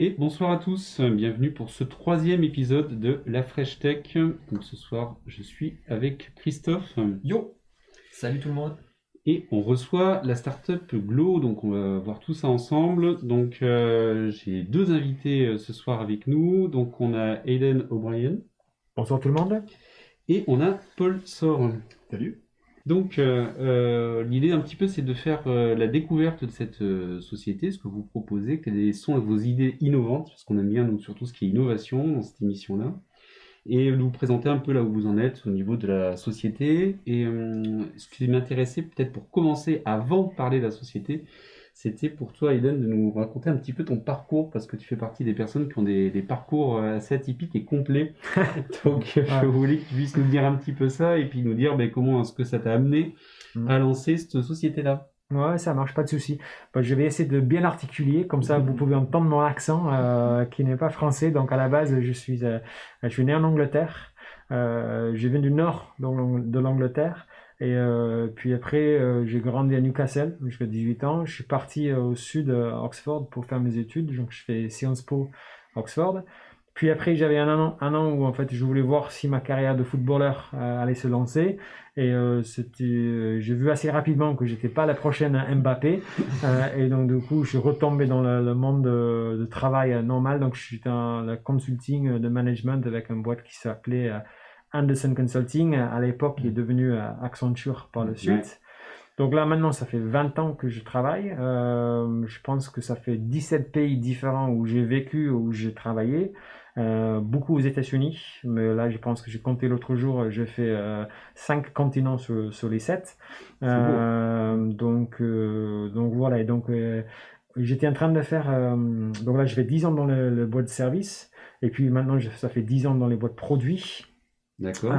Et bonsoir à tous, bienvenue pour ce troisième épisode de La Fresh Tech. Donc ce soir, je suis avec Christophe Yo! Salut tout le monde! et on reçoit la startup Glow, donc on va voir tout ça ensemble. Donc j'ai deux invités ce soir avec nous. Donc on a Aiden O'Brien Bonsoir tout le monde. et on a Paul Sor. Salut! Donc l'idée un petit peu c'est de faire la découverte de cette société, ce que vous proposez, quelles sont vos idées innovantes, parce qu'on aime bien nous surtout ce qui est innovation dans cette émission-là, et vous présenter un peu là où vous en êtes au niveau de la société. Et ce qui m'intéressait peut-être pour commencer, avant de parler de la société, c'était pour toi, Aiden, de nous raconter un petit peu ton parcours, parce que tu fais partie des personnes qui ont des parcours assez atypiques et complets. Donc, je voulais que tu puisses nous dire un petit peu ça, et puis nous dire comment est-ce que ça t'a amené à lancer cette société-là. Ouais, ça marche, pas de souci. Je vais essayer de bien articuler, comme ça vous pouvez entendre mon accent qui n'est pas français. Donc à la base, je suis né en Angleterre. Je viens du nord de l'Angleterre. Et puis après, j'ai grandi à Newcastle jusqu'à 18 ans. Je suis parti au sud, à Oxford, pour faire mes études. Donc je fais Sciences Po Oxford. Puis après, j'avais un an où en fait, je voulais voir si ma carrière de footballeur allait se lancer. Et j'ai vu assez rapidement que j'étais pas la prochaine Mbappé. Et donc du coup, je suis retombé dans le monde de travail normal. Donc je suis dans le consulting de management avec une boîte qui s'appelait Anderson Consulting à l'époque, qui est devenue Accenture par la suite. Donc là, maintenant, ça fait 20 ans que je travaille. Je pense que ça fait 17 pays différents où j'ai vécu, où j'ai travaillé. Beaucoup aux États-Unis, mais là, je pense que j'ai compté l'autre jour, j'ai fait 5 continents sur les 7. Donc voilà, et donc j'étais en train de faire... donc là, je fais 10 ans dans le boîte de service, et puis maintenant, ça fait 10 ans dans les boîtes produits. D'accord.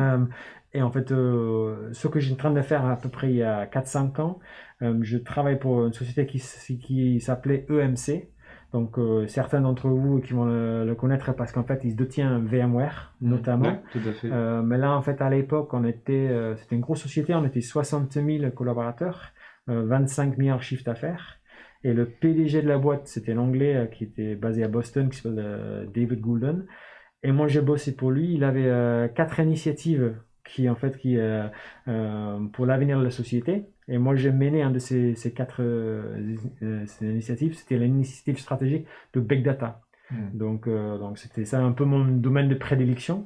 Et en fait, ce que j'ai en train de faire à peu près il y a 4-5 ans, je travaille pour une société qui s'appelait EMC. Donc, certains d'entre vous qui vont le connaître parce qu'en fait, ils détiennent VMware, notamment. Ouais, tout à fait. Mais là, en fait, à l'époque, c'était une grosse société, on était 60 000 collaborateurs, 25 milliards chiffre d'affaires. Et le PDG de la boîte, c'était l'anglais qui était basé à Boston, qui s'appelle David Goulden. Et moi, j'ai bossé pour lui. Il avait 4 initiatives pour l'avenir de la société. Et moi, j'ai mené un de ces 4 ces initiatives. C'était l'initiative stratégique de Big Data. Donc c'était ça un peu mon domaine de prédilection.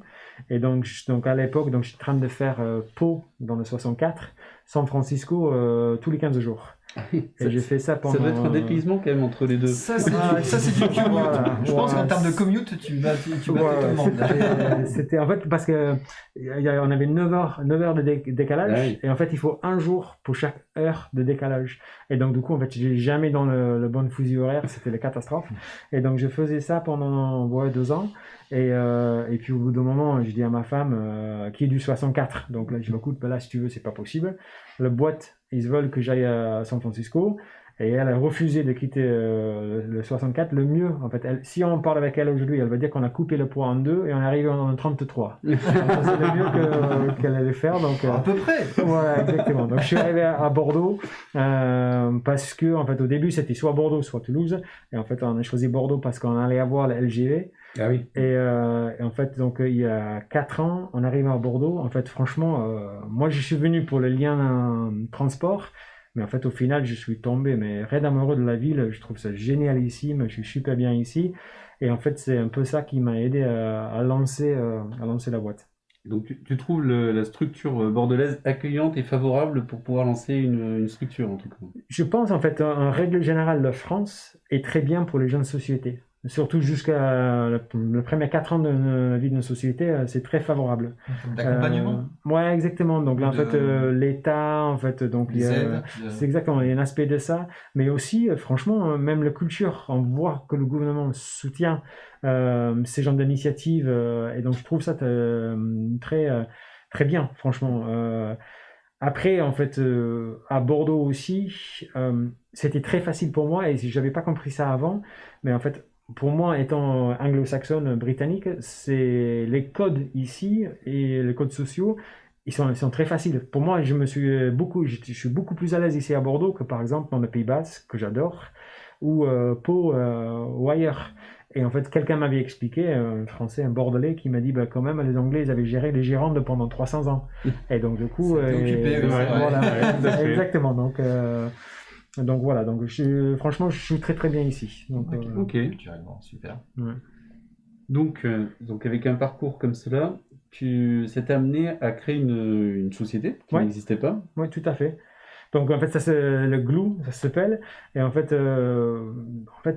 Et donc à l'époque, je suis en train de faire Pau dans le 64, San Francisco tous les 15 jours. Et j'ai fait ça pendant... Ça doit être un dépaysement quand même entre les deux. Ça, c'est du commute. Voilà, Je pense qu'en termes de commute, tu vas tout le monde. C'était en fait parce que on avait 9 heures de décalage. Ouais. Et en fait, il faut un jour pour chaque heure de décalage. Et donc, du coup, en fait, j'ai jamais dans le bon fusil horaire. C'était la catastrophe. Et donc, je faisais ça pendant 2 ans. Et puis, au bout d'un moment, je dis à ma femme, qui est du 64. Donc là, je me écoute, là, si tu veux, c'est pas possible. La boîte, ils veulent que j'aille à San Francisco. Et elle a refusé de quitter le 64. Le mieux, en fait, si on parle avec elle aujourd'hui, elle va dire qu'on a coupé le poids en 2 et on est arrivé en 33. Donc, c'est le mieux qu'elle allait faire. Donc, À peu près. Voilà, exactement. Donc, je suis arrivé à Bordeaux parce que, en fait, au début, c'était soit Bordeaux, soit Toulouse. Et en fait, on a choisi Bordeaux parce qu'on allait avoir la LGV. Ah oui. Et en fait, donc, il y a 4 ans, on arrive à Bordeaux. En fait, franchement, moi, je suis venu pour le lien transport. Mais en fait, au final, je suis tombé raide amoureux de la ville. Je trouve ça génialissime. Je suis super bien ici. Et en fait, c'est un peu ça qui m'a aidé à lancer la boîte. Donc tu trouves la structure bordelaise accueillante et favorable pour pouvoir lancer une structure en tout cas. Je pense en fait, en règle générale, la France est très bien pour les jeunes sociétés. Surtout jusqu'à le premier 4 ans de la vie d'une société, c'est très favorable. D'accompagnement. Ouais, exactement. Donc là, en fait, l'État, en fait, donc Les aides. c'est exactement, il y a un aspect de ça, mais aussi, franchement, même la culture. On voit que le gouvernement soutient ces genres d'initiatives, et donc je trouve ça très très bien, franchement. Après, en fait, à Bordeaux aussi, c'était très facile pour moi et j'avais pas compris ça avant, mais en fait, pour moi, étant anglo-saxonne britannique, c'est les codes ici et les codes sociaux, ils sont très faciles. Pour moi, je suis beaucoup plus à l'aise ici à Bordeaux que par exemple dans le Pays Basque, que j'adore, ou Pau, ou ailleurs. Et en fait, quelqu'un m'avait expliqué, un Français, un Bordelais, qui m'a dit, bah, quand même, les Anglais, ils avaient géré les Gironde pendant 300 ans. Et donc, du coup... C'était occupé, oui, voilà, tout à fait. exactement. Donc voilà, franchement, je suis très très bien ici. Donc, Ok. Culturellement, super. ouais. Donc avec un parcours comme cela, ça t'a amené à créer une société qui Ouais. n'existait pas. Oui, tout à fait. Donc en fait, ça c'est le glue, ça s'appelle. Et en fait,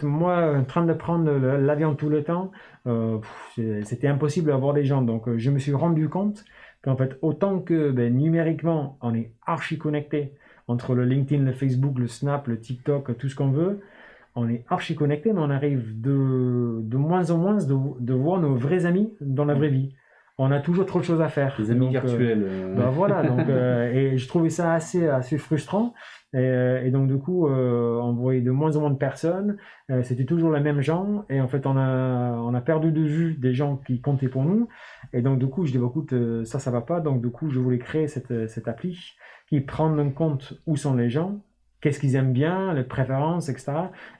moi, en train de prendre l'avion tout le temps, c'était impossible d'avoir des gens. Donc je me suis rendu compte qu'en fait, autant que numériquement, on est archi connecté entre le LinkedIn, le Facebook, le Snap, le TikTok, tout ce qu'on veut, on est archi connecté, mais on arrive de moins en moins de voir nos vrais amis dans la vraie vie. On a toujours trop de choses à faire. Les amis Donc, virtuels. ben voilà, et je trouvais ça assez frustrant. Et donc, du coup, on voyait de moins en moins de personnes. C'était toujours les mêmes gens. Et en fait, on a perdu de vue des gens qui comptaient pour nous. Et donc, du coup, je dis, bah, écoute, ça va pas. Donc, du coup, je voulais créer cette appli qui prend en compte où sont les gens, qu'est-ce qu'ils aiment bien, les préférences, etc.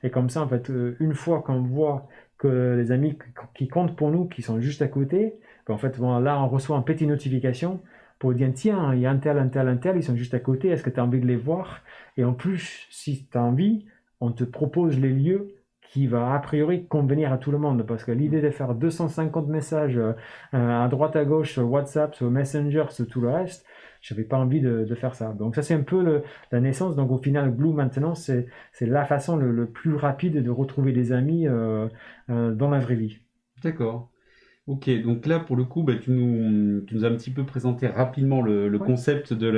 Et comme ça, en fait, une fois qu'on voit que les amis qui comptent pour nous, qui sont juste à côté, en fait, bon, là, on reçoit une petite notification pour dire, tiens, il y a un tel, ils sont juste à côté, est-ce que tu as envie de les voir? Et en plus, si tu as envie, on te propose les lieux qui va a priori convenir à tout le monde. Parce que l'idée de faire 250 messages à droite, à gauche, sur WhatsApp, sur Messenger, sur tout le reste, je n'avais pas envie de faire ça. Donc ça, c'est un peu la naissance. Donc au final, Glue, maintenant, c'est la façon le plus rapide de retrouver des amis dans la vraie vie. D'accord. Ok, donc là pour le coup, tu nous as un petit peu présenté rapidement le Ouais. concept de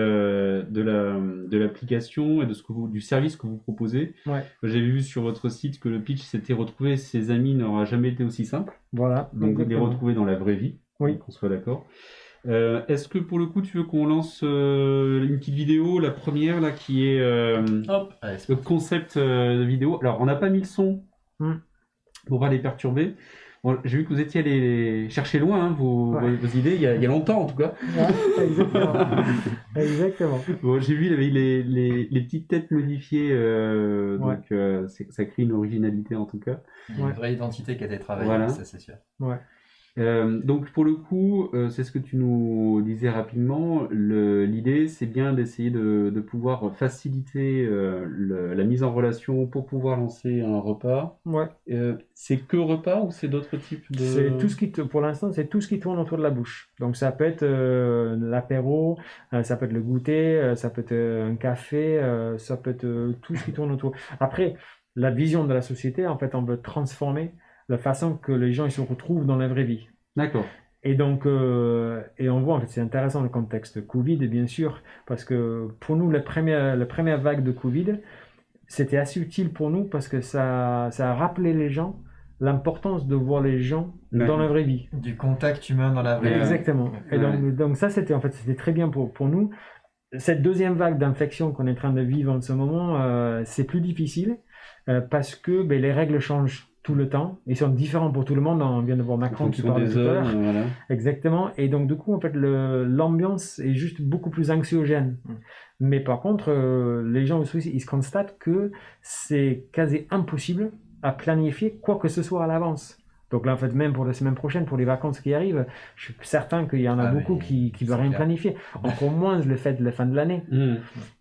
l'application et du service que vous proposez. Ouais. J'ai vu sur votre site que le pitch c'était retrouver ses amis n'aura jamais été aussi simple. Voilà. Donc les Exactement. retrouver dans la vraie vie, Oui. qu'on soit d'accord. Est-ce que pour le coup tu veux qu'on lance une petite vidéo, la première là qui est Hop, allez, c'est le concept de vidéo. Alors on n'a pas mis le son pour pas les perturber. Bon, j'ai vu que vous étiez allé chercher loin vos idées, il y a longtemps en tout cas. Ouais, exactement. Exactement. Bon, j'ai vu il y avait les petites têtes modifiées, donc ça crée une originalité en tout cas. Il y a une vraie identité qui a été travaillée, Voilà. ça c'est sûr. Ouais. Donc pour le coup, c'est ce que tu nous disais rapidement, l'idée c'est bien d'essayer de pouvoir faciliter la mise en relation pour pouvoir lancer un repas. Ouais. C'est que repas ou c'est d'autres types de... C'est tout ce qui pour l'instant, c'est tout ce qui tourne autour de la bouche. Donc ça peut être l'apéro, ça peut être le goûter, ça peut être un café, ça peut être tout ce qui tourne autour. Après, la vision de la société, en fait, on veut transformer la façon que les gens ils se retrouvent dans la vraie vie. D'accord. Et donc, et on voit, en fait, c'est intéressant le contexte Covid, bien sûr, parce que pour nous, la première vague de Covid, c'était assez utile pour nous parce que ça a rappelé les gens l'importance de voir les gens dans la vraie vie. Du contact humain dans la vraie vie. Exactement. Et donc ça, c'était très bien pour nous. Cette deuxième vague d'infection qu'on est en train de vivre en ce moment, c'est plus difficile parce que les règles changent tout le temps. Ils sont différents pour tout le monde. On vient de voir Macron qui parlait tout à l'heure. Voilà. Exactement. Et donc, du coup, en fait, l'ambiance est juste beaucoup plus anxiogène. Mais par contre, les gens aussi, ils se constatent que c'est quasi impossible à planifier quoi que ce soit à l'avance. Donc là, en fait, même pour la semaine prochaine, pour les vacances qui arrivent, je suis certain qu'il y en a beaucoup qui ne veulent rien planifier. Encore moins le fait de la fin de l'année.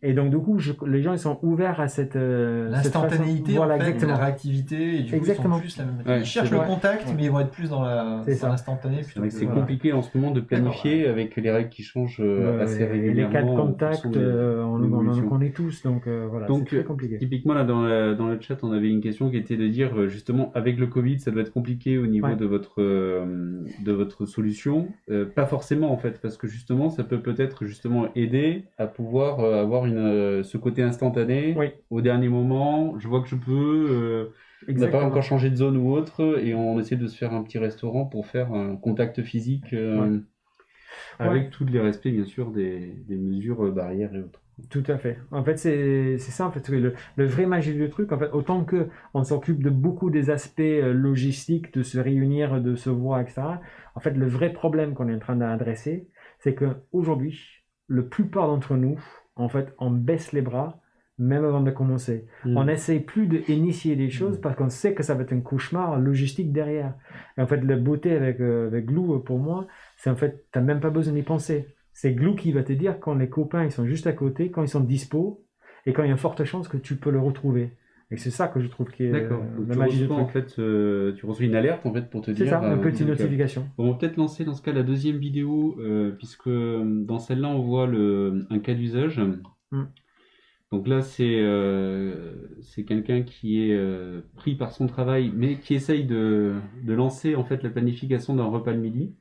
Et donc, du coup, les gens, ils sont ouverts à cette l'instantanéité, voilà, en fait, exactement. La réactivité. Et du coup, ils sont plus la même... Ils cherchent le contact, mais ils vont être plus dans l'instantané. C'est compliqué en ce moment de planifier avec les règles qui changent assez régulièrement. Les cas de contact, on en connaît tous. Donc, voilà, c'est très compliqué. Typiquement, là, dans le chat, on avait une question qui était de dire, justement, avec le Covid, ça doit être compliqué au niveau de votre solution. Pas forcément en fait, parce que justement ça peut-être justement aider à pouvoir avoir ce côté instantané au dernier moment. Je vois que je peux, on n'a pas encore changé de zone ou autre, et on essaie de se faire un petit restaurant pour faire un contact physique avec tous les respects bien sûr des mesures barrières et autres. Tout à fait. En fait, c'est ça, en fait, le vrai magie du truc. En fait, autant que on s'occupe de beaucoup des aspects logistiques, de se réunir, de se voir, etc. En fait, le vrai problème qu'on est en train d'adresser, c'est qu'aujourd'hui, la plupart d'entre nous, en fait, on baisse les bras même avant de commencer. On n'essaye plus d'initier des choses parce qu'on sait que ça va être un cauchemar logistique derrière. Et en fait, la beauté avec Gloo, pour moi, c'est en fait, tu n'as même pas besoin d'y penser. C'est Gloo qui va te dire quand les copains ils sont juste à côté, quand ils sont dispo, et quand il y a une forte chance que tu peux le retrouver. Et c'est ça que je trouve qui est la magie du truc. En fait, tu reçois une alerte en fait pour te dire. C'est ça, une petite notification. On va peut-être lancer dans ce cas la deuxième vidéo, puisque dans celle-là on voit un cas d'usage. Donc là c'est quelqu'un qui est pris par son travail, mais qui essaye de lancer en fait la planification d'un repas le midi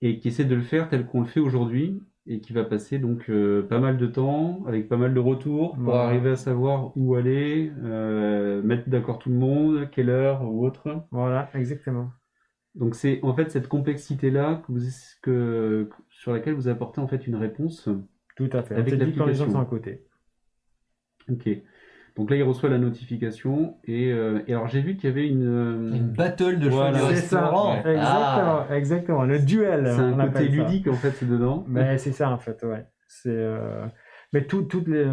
et qui essaie de le faire tel qu'on le fait aujourd'hui. Et qui va passer donc pas mal de temps, avec pas mal de retours, pour arriver à savoir où aller, mettre d'accord tout le monde, quelle heure ou autre. Voilà, exactement. Donc c'est en fait cette complexité-là sur laquelle vous apportez en fait une réponse. Tout à fait. Avec l'application. Quand les gens sont à côté. Ok. Donc là, il reçoit la notification et alors j'ai vu qu'il y avait une battle de choix de restaurant. Ouais. Exactement, le duel. C'est un côté ludique en fait, c'est dedans. Mais c'est ça en fait, ouais. Mais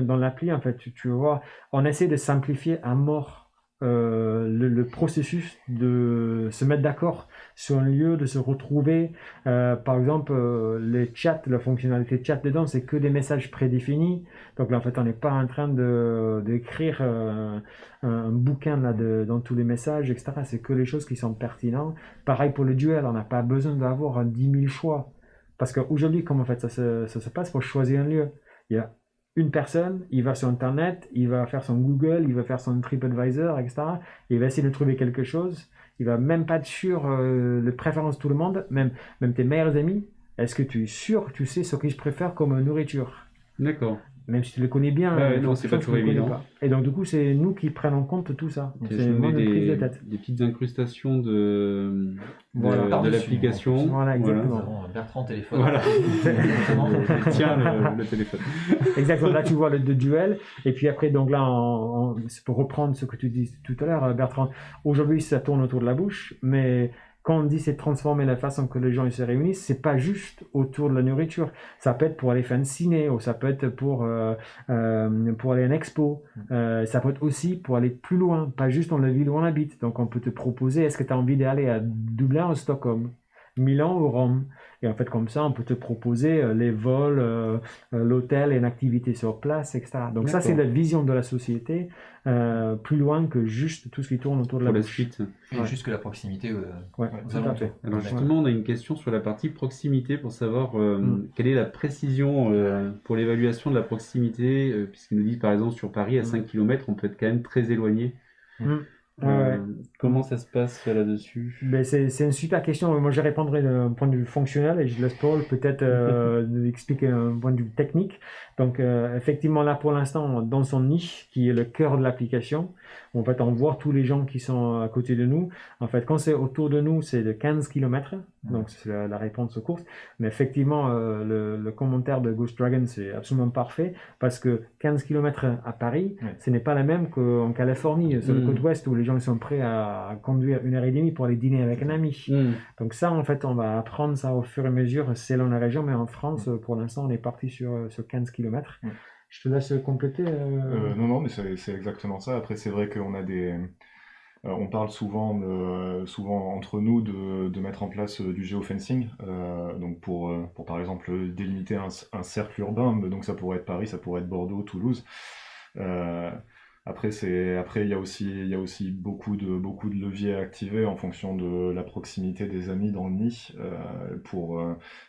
dans l'appli en fait, tu vois, on essaie de simplifier à mort le processus de se mettre d'accord sur un lieu, de se retrouver. Par exemple, les chats, la fonctionnalité chat dedans, c'est que des messages prédéfinis. Donc là, en fait, on n'est pas en train d'écrire un bouquin là, dans tous les messages, etc. C'est que les choses qui sont pertinentes. Pareil pour le duel, on n'a pas besoin d'avoir 10 000 choix. Parce qu'aujourd'hui, comment en fait, ça se passe pour choisir un lieu. Il y a une personne, il va sur Internet, il va faire son Google, il va faire son TripAdvisor, etc. Il va essayer de trouver quelque chose. Il va même pas être sûr de préférence de tout le monde, même tes meilleurs amis. Est-ce que tu es sûr, tu sais ce qu'ils préfèrent comme nourriture? D'accord. Même si tu le connais bien. Non, c'est pas toujours évident. Et donc du coup, c'est nous qui prenons en compte tout ça. C'est une prise de tête. Des petites incrustations de l'application. Voilà, exactement. Bertrand téléphone. Voilà. Tiens le téléphone. Exactement. Là, tu vois le duel. Et puis après, donc là, c'est pour reprendre ce que tu dis tout à l'heure, Bertrand. Aujourd'hui, ça tourne autour de la bouche, mais quand on dit c'est transformer la façon que les gens ils se réunissent, c'est pas juste autour de la nourriture. Ça peut être pour aller faire un ciné, ou ça peut être pour aller à une expo. Ça peut être aussi pour aller plus loin, pas juste dans la ville où on habite. Donc on peut te proposer, est-ce que tu as envie d'aller à Dublin ou Stockholm, Milan ou Rome? Et en fait, comme ça, on peut te proposer les vols, l'hôtel et une activité sur place, etc. Donc ça, c'est la vision de la société, plus loin que juste tout ce qui tourne autour de la suite. Et juste que la proximité. Tout à fait. Alors justement, on a une question sur la partie proximité pour savoir quelle est la précision pour l'évaluation de la proximité, puisqu'il nous dit par exemple sur Paris, à 5 km, on peut être quand même très éloigné. Comment ça se passe là-dessus? C'est une super question. Moi, je répondrai d'un point de vue fonctionnel et je laisse Paul peut-être expliquer un point de vue technique. Donc, effectivement, là, pour l'instant, dans son niche, qui est le cœur de l'application, en fait, on voit tous les gens qui sont à côté de nous. En fait, quand c'est autour de nous, c'est de 15 km. Donc, c'est la réponse aux courses. Mais effectivement, le commentaire de Ghost Dragon, c'est absolument parfait parce que 15 km à Paris, ce n'est pas la même qu'en Californie, sur le côte ouest, où les gens sont prêts à conduire 1h30 pour aller dîner avec un ami. Donc ça, en fait, on va apprendre ça au fur et à mesure selon la région. Mais en France, pour l'instant, on est parti sur 15 km. Je te laisse compléter. Non, mais c'est exactement ça. Après, c'est vrai qu'on a on parle souvent entre nous de mettre en place du géofencing, donc pour par exemple délimiter un cercle urbain. Donc ça pourrait être Paris, ça pourrait être Bordeaux, Toulouse. Après, il y a aussi beaucoup de leviers à activer en fonction de la proximité des amis dans le nid.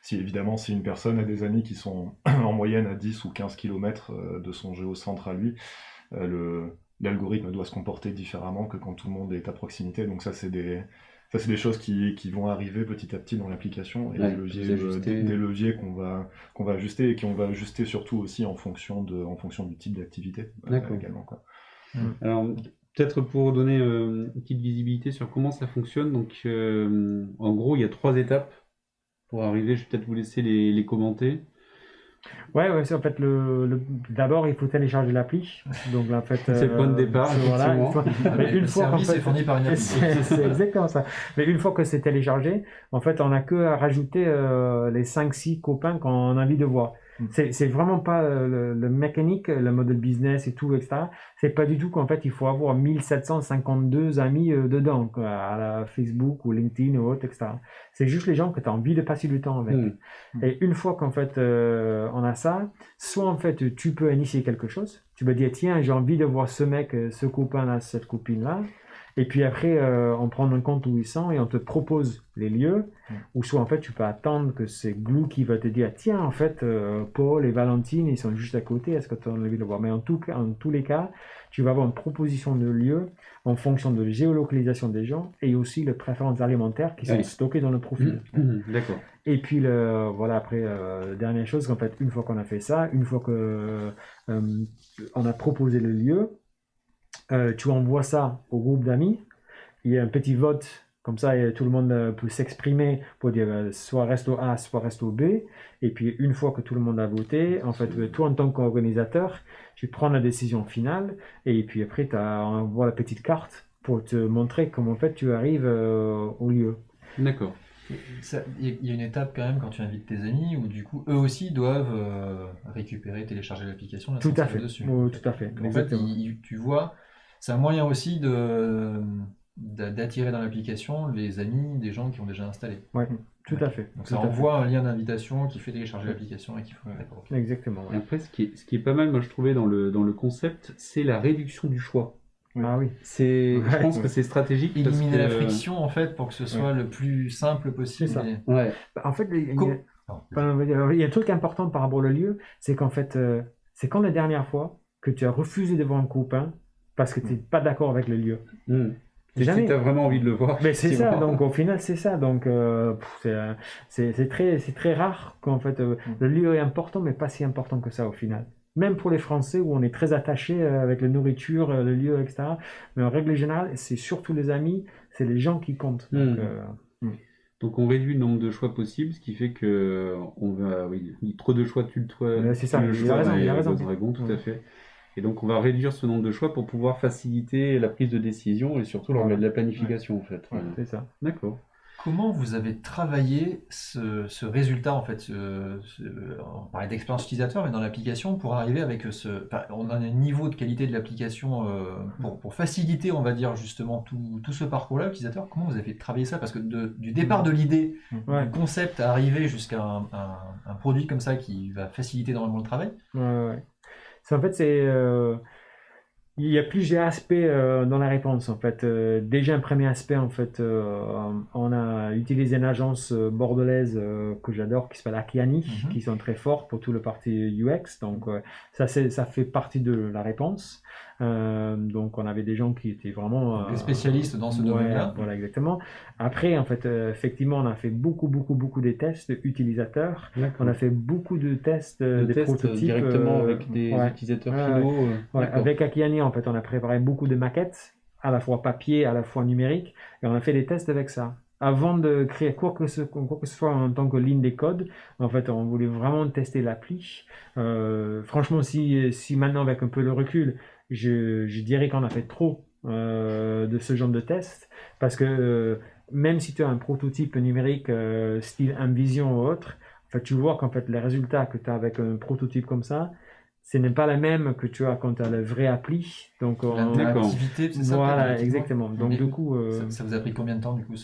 Si une personne a des amis qui sont en moyenne à 10 ou 15 km de son géocentre à lui, l'algorithme doit se comporter différemment que quand tout le monde est à proximité. Donc ça, c'est des choses qui vont arriver petit à petit dans l'application, et des leviers qu'on va ajuster, et qu'on va ajuster surtout aussi en fonction du type d'activité également, quoi. Alors, peut-être pour donner une petite visibilité sur comment ça fonctionne, donc en gros, il y a 3 étapes pour arriver. Je vais peut-être vous laisser les commenter. Ouais, c'est en fait d'abord il faut télécharger l'appli. Donc là, en fait, c'est le point de départ. Une fois qu'en fait, est fourni par une appli. C'est exactement ça. Mais une fois que c'est téléchargé, en fait, on n'a que à rajouter les 5-6 copains qu'on a envie de voir. C'est vraiment pas le mécanique, le modèle business et tout, etc. C'est pas du tout qu'en fait, il faut avoir 1752 amis dedans, quoi, à la Facebook ou LinkedIn ou autre, etc. C'est juste les gens que tu as envie de passer du temps avec. Et une fois qu'en fait, on a ça, soit en fait, tu peux initier quelque chose. Tu peux dire, tiens, j'ai envie de voir ce mec, ce copain-là, cette copine-là. Et puis après, on prend en compte où ils sont et on te propose les lieux. Ou soit en fait, tu peux attendre que c'est Glou qui va te dire, tiens, en fait, Paul et Valentine, ils sont juste à côté, est-ce que tu as envie de le voir? Mais en tous les cas, tu vas avoir une proposition de lieu en fonction de la géolocalisation des gens et aussi les préférences alimentaires qui sont stockées dans le profil. D'accord. Et puis, voilà, après, dernière chose, qu'en fait, une fois qu'on a fait ça, une fois que on a proposé le lieu, tu envoies ça au groupe d'amis, il y a un petit vote, comme ça et tout le monde peut s'exprimer pour dire soit resto A, soit resto B, et puis une fois que tout le monde a voté, en fait, toi en tant qu'organisateur, tu prends la décision finale, et puis après, tu envoies la petite carte pour te montrer comment en fait tu arrives au lieu. D'accord. Il y a une étape quand même quand tu invites tes amis où du coup eux aussi doivent récupérer, télécharger l'application. Tout à fait. Dessus. Oui, tout à fait. Donc, en fait, tu vois, c'est un moyen aussi d'attirer dans l'application les amis des gens qui ont déjà installé. Oui, tout à fait. Donc ça envoie un lien d'invitation qui fait télécharger l'application et qui faut. Exactement. Et après, ce qui est pas mal, moi je trouvais dans le concept, c'est la réduction du choix. Ah oui. Je pense que c'est stratégique. Éliminer la friction en fait pour que ce soit le plus simple possible. C'est ça. Ouais. En fait, il y a un truc important par rapport au lieu, c'est qu'en fait, c'est quand la dernière fois que tu as refusé de voir un copain parce que tu n'es pas d'accord avec le lieu. Si tu as vraiment envie de le voir. Mais c'est ça, donc au final c'est ça, donc c'est très rare qu'en fait le lieu est important mais pas si important que ça au final. Même pour les Français où on est très attaché avec la nourriture, le lieu, etc. Mais en règle générale, c'est surtout les amis, c'est les gens qui comptent. Donc on réduit le nombre de choix possibles, ce qui fait que trop de choix tue le choix. C'est ça, il a raison. Dragon, tout à fait. Et donc on va réduire ce nombre de choix pour pouvoir faciliter la prise de décision et surtout leur mettre de la planification en fait. C'est ça. D'accord. Comment vous avez travaillé ce résultat en fait on parlait d'expérience utilisateur, mais dans l'application pour arriver avec on a un niveau de qualité de l'application pour faciliter, on va dire justement tout ce parcours-là utilisateur. Comment vous avez travaillé ça? Parce que du départ de l'idée, du concept à arriver jusqu'à un produit comme ça qui va faciliter énormément le travail. En fait, il y a plusieurs aspects dans la réponse. En fait, déjà un premier aspect, en fait, on a utilisé une agence bordelaise que j'adore qui s'appelle Akiani, qui sont très forts pour tout le parti UX. Donc ça fait partie de la réponse. Donc on avait des gens qui étaient vraiment des spécialistes dans ce domaine-là. Voilà, exactement. Après, en fait, effectivement, on a fait beaucoup des tests utilisateurs. On a fait beaucoup de tests des prototypes directement avec des utilisateurs finaux. Avec Akiani, en fait, on a préparé beaucoup de maquettes, à la fois papier, à la fois numérique, et on a fait des tests avec ça. Avant de créer quoi que ce soit en tant que ligne des codes, en fait, on voulait vraiment tester l'appli. Franchement, si maintenant, avec un peu de recul, je dirais qu'on a fait trop de ce genre de tests, parce que même si tu as un prototype numérique style Envision ou autre, en fait, tu vois qu'en fait, les résultats que tu as avec un prototype comme ça, ce n'est pas la même que tu as quand tu as le vrai appli. Donc, l'activité, c'est ça. Voilà, exactement. Donc, du coup, ça vous a pris combien de temps, du coup,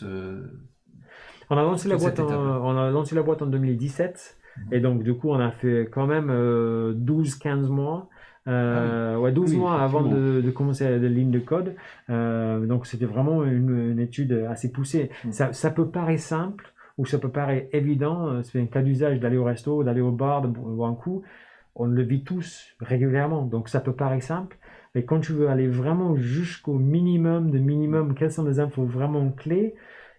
on a lancé la boîte en 2017. Et donc, du coup, on a fait quand même 12-15 mois. 12 mois avant de commencer la ligne de code. Donc, c'était vraiment une étude assez poussée. Ça peut paraître simple ou ça peut paraître évident. C'est un cas d'usage d'aller au resto, d'aller au bar, de boire un coup. On le vit tous régulièrement, donc ça peut paraître simple, mais quand tu veux aller vraiment jusqu'au minimum, quelles sont les infos vraiment clés,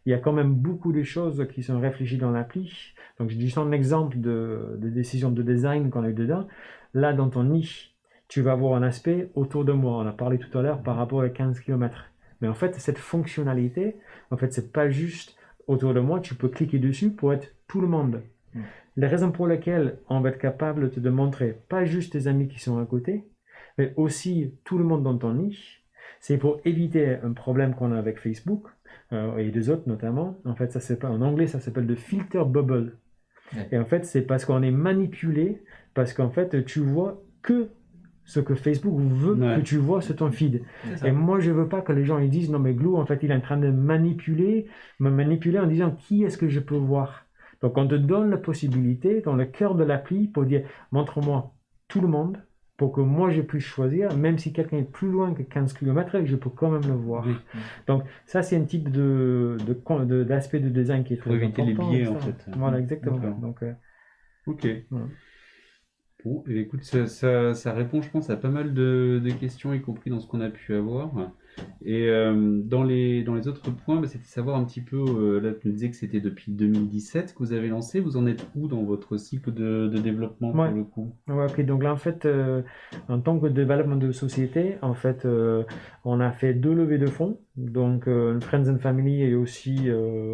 il y a quand même beaucoup de choses qui sont réfléchies dans l'appli. Donc je dis un exemple de décision de design qu'on a eu dedans. Là, dans ton nid, tu vas avoir un aspect autour de moi. On a parlé tout à l'heure par rapport à 15 km. Mais en fait, cette fonctionnalité, en fait, c'est pas juste autour de moi, tu peux cliquer dessus pour être tout le monde. Les raisons pour lesquelles on va être capable de te montrer pas juste tes amis qui sont à côté, mais aussi tout le monde dans ton nid, c'est pour éviter un problème qu'on a avec Facebook et des autres notamment. En fait, en anglais, ça s'appelle le filter bubble. Ouais. Et en fait, c'est parce qu'on est manipulé, parce qu'en fait, tu vois que ce que Facebook veut Ouais. que tu vois sur ton feed. C'est ça. Et moi, je veux pas que les gens ils disent non mais Glou, en fait, il est en train de me manipuler en disant qui est-ce que je peux voir. Donc, on te donne la possibilité dans le cœur de l'appli pour dire montre-moi tout le monde pour que moi je puisse choisir, même si quelqu'un est plus loin que 15 km, je peux quand même le voir. Oui. Donc, ça, c'est un type d'aspect de design qui est Pour très éviter les important. biais, ça. en fait. Voilà, exactement. D'accord. Donc, Ok. voilà. Bon, et écoute, ça répond, je pense, à pas mal de questions, y compris dans ce qu'on a pu avoir. Et dans les autres points, bah, c'était savoir un petit peu, là tu nous disais que c'était depuis 2017 que vous avez lancé. Vous en êtes où dans votre cycle de développement Ouais. pour le coup? Ouais, ok, donc là en fait, en tant que développement de société, en fait, on a fait 2 levées de fonds, donc Friends and Family et aussi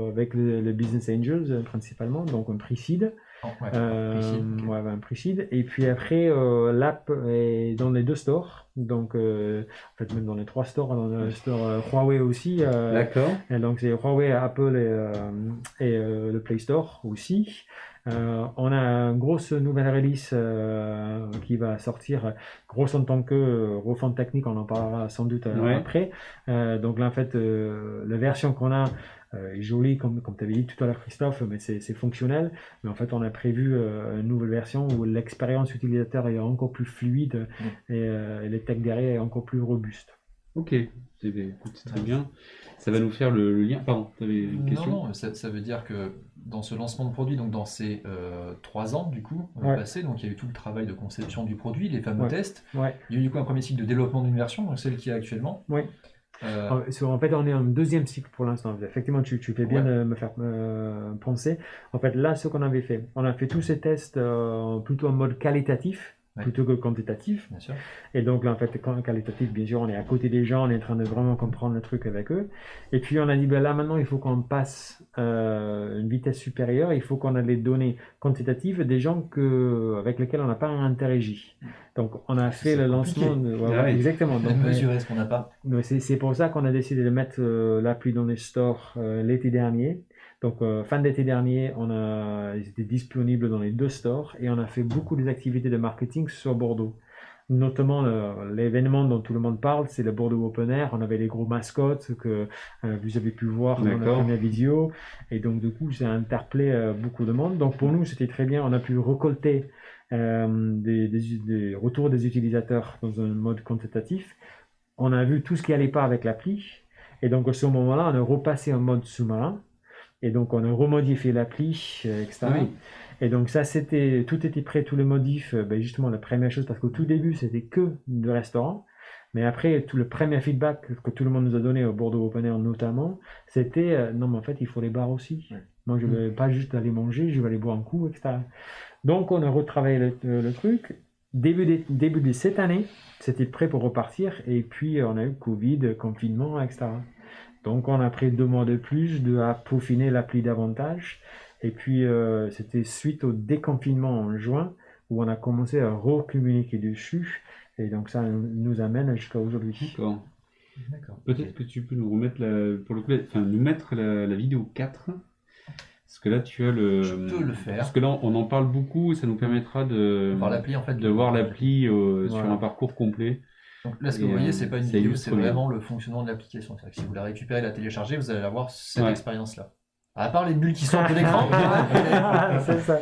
avec les Business Angels principalement, donc un pre-seed. Oh, ouais, précis, ok. Ouais, un pre-seed. Et puis après, l'app est dans les 2 stores, donc en fait même dans les 3 stores, dans le store Huawei aussi. D'accord. Et donc c'est Huawei, Apple et le Play Store aussi. On a une grosse nouvelle release qui va sortir, grosse en tant que refonte technique, on en parlera sans doute Ouais. après. Donc là en fait, la version qu'on a est jolie comme tu avais dit tout à l'heure Christophe, mais c'est fonctionnel. Mais en fait on a prévu une nouvelle version où l'expérience utilisateur est encore plus fluide et les tech derrière est encore plus robuste. Ok. Écoute, c'est très bien. Ça va nous faire le lien. Pardon, tu avais une question? Non, ça veut dire que dans ce lancement de produit, donc dans ces 3 ans du coup Ouais. passés, donc il y a eu tout le travail de conception du produit, les fameux Ouais. tests. Ouais. Il y a eu du coup un premier cycle de développement d'une version, donc celle qui est actuellement. Ouais. En fait, on est en deuxième cycle pour l'instant. Effectivement, tu fais bien Ouais. de me faire penser. En fait, là, ce qu'on avait fait, on a fait tous ces tests plutôt en mode qualitatif, Ouais. plutôt que quantitatif. Bien sûr. Et donc là, en fait, quand qualitatif, bien sûr, on est à côté des gens, on est en train de vraiment comprendre le truc avec eux. Et puis, on a dit, ben là, maintenant, il faut qu'on passe une vitesse supérieure. Il faut qu'on ait les données quantitatives des gens avec lesquels on n'a pas interagi. Donc, on a fait C'est le compliqué. lancement de... Ouais, Ah ouais, oui. exactement. Donc, Mesurer ce qu'on n'a pas. c'est pour ça qu'on a décidé de mettre l'appli dans les stores l'été dernier. Donc, fin d'été dernier, ils étaient disponibles dans les 2 stores et on a fait beaucoup des activités de marketing sur Bordeaux. Notamment, l'événement dont tout le monde parle, c'est le Bordeaux Open Air. On avait les gros mascottes que vous avez pu voir dans la D'accord. première vidéo. Et donc, du coup, ça a interpellé beaucoup de monde. Donc, pour nous, c'était très bien. On a pu récolter des retours des utilisateurs dans un mode quantitatif. On a vu tout ce qui allait pas avec l'appli. Et donc, à ce moment-là, on a repassé en mode sous-marin. Et donc, on a remodifié l'appli, etc. Ah oui. Et donc, tout était prêt, tous les modifs. Justement, la première chose, parce qu'au tout début, c'était que de restaurant. Mais après, tout le premier feedback que tout le monde nous a donné au Bordeaux Open Air notamment, c'était non, mais en fait, il faut les bars aussi. Ouais. Moi, je ne vais pas juste aller manger, je vais aller boire un coup, etc. Donc, on a retravaillé le truc. Début de cette année, c'était prêt pour repartir. Et puis, on a eu Covid, confinement, etc. Donc, on a pris 2 mois de plus à peaufiner l'appli davantage. Et puis, c'était suite au déconfinement en juin où on a commencé à recommuniquer dessus. Et donc, ça nous amène jusqu'à aujourd'hui. D'accord. D'accord. Peut-être que tu peux nous remettre pour le coup, nous mettre la vidéo 4. Parce que là, tu as Je peux le faire. Parce que là, on en parle beaucoup et ça nous permettra de Voir l'appli en fait. voir l'appli sur Voilà. un parcours complet. Donc là, ce que Et, vous voyez, c'est pas une ça vidéo, illustre c'est bien. vraiment le fonctionnement de l'application. C'est-à-dire que si vous la récupérez, la téléchargez, vous allez avoir cette Ouais. expérience-là. À part les bulles qui sortent de l'écran. C'est ça.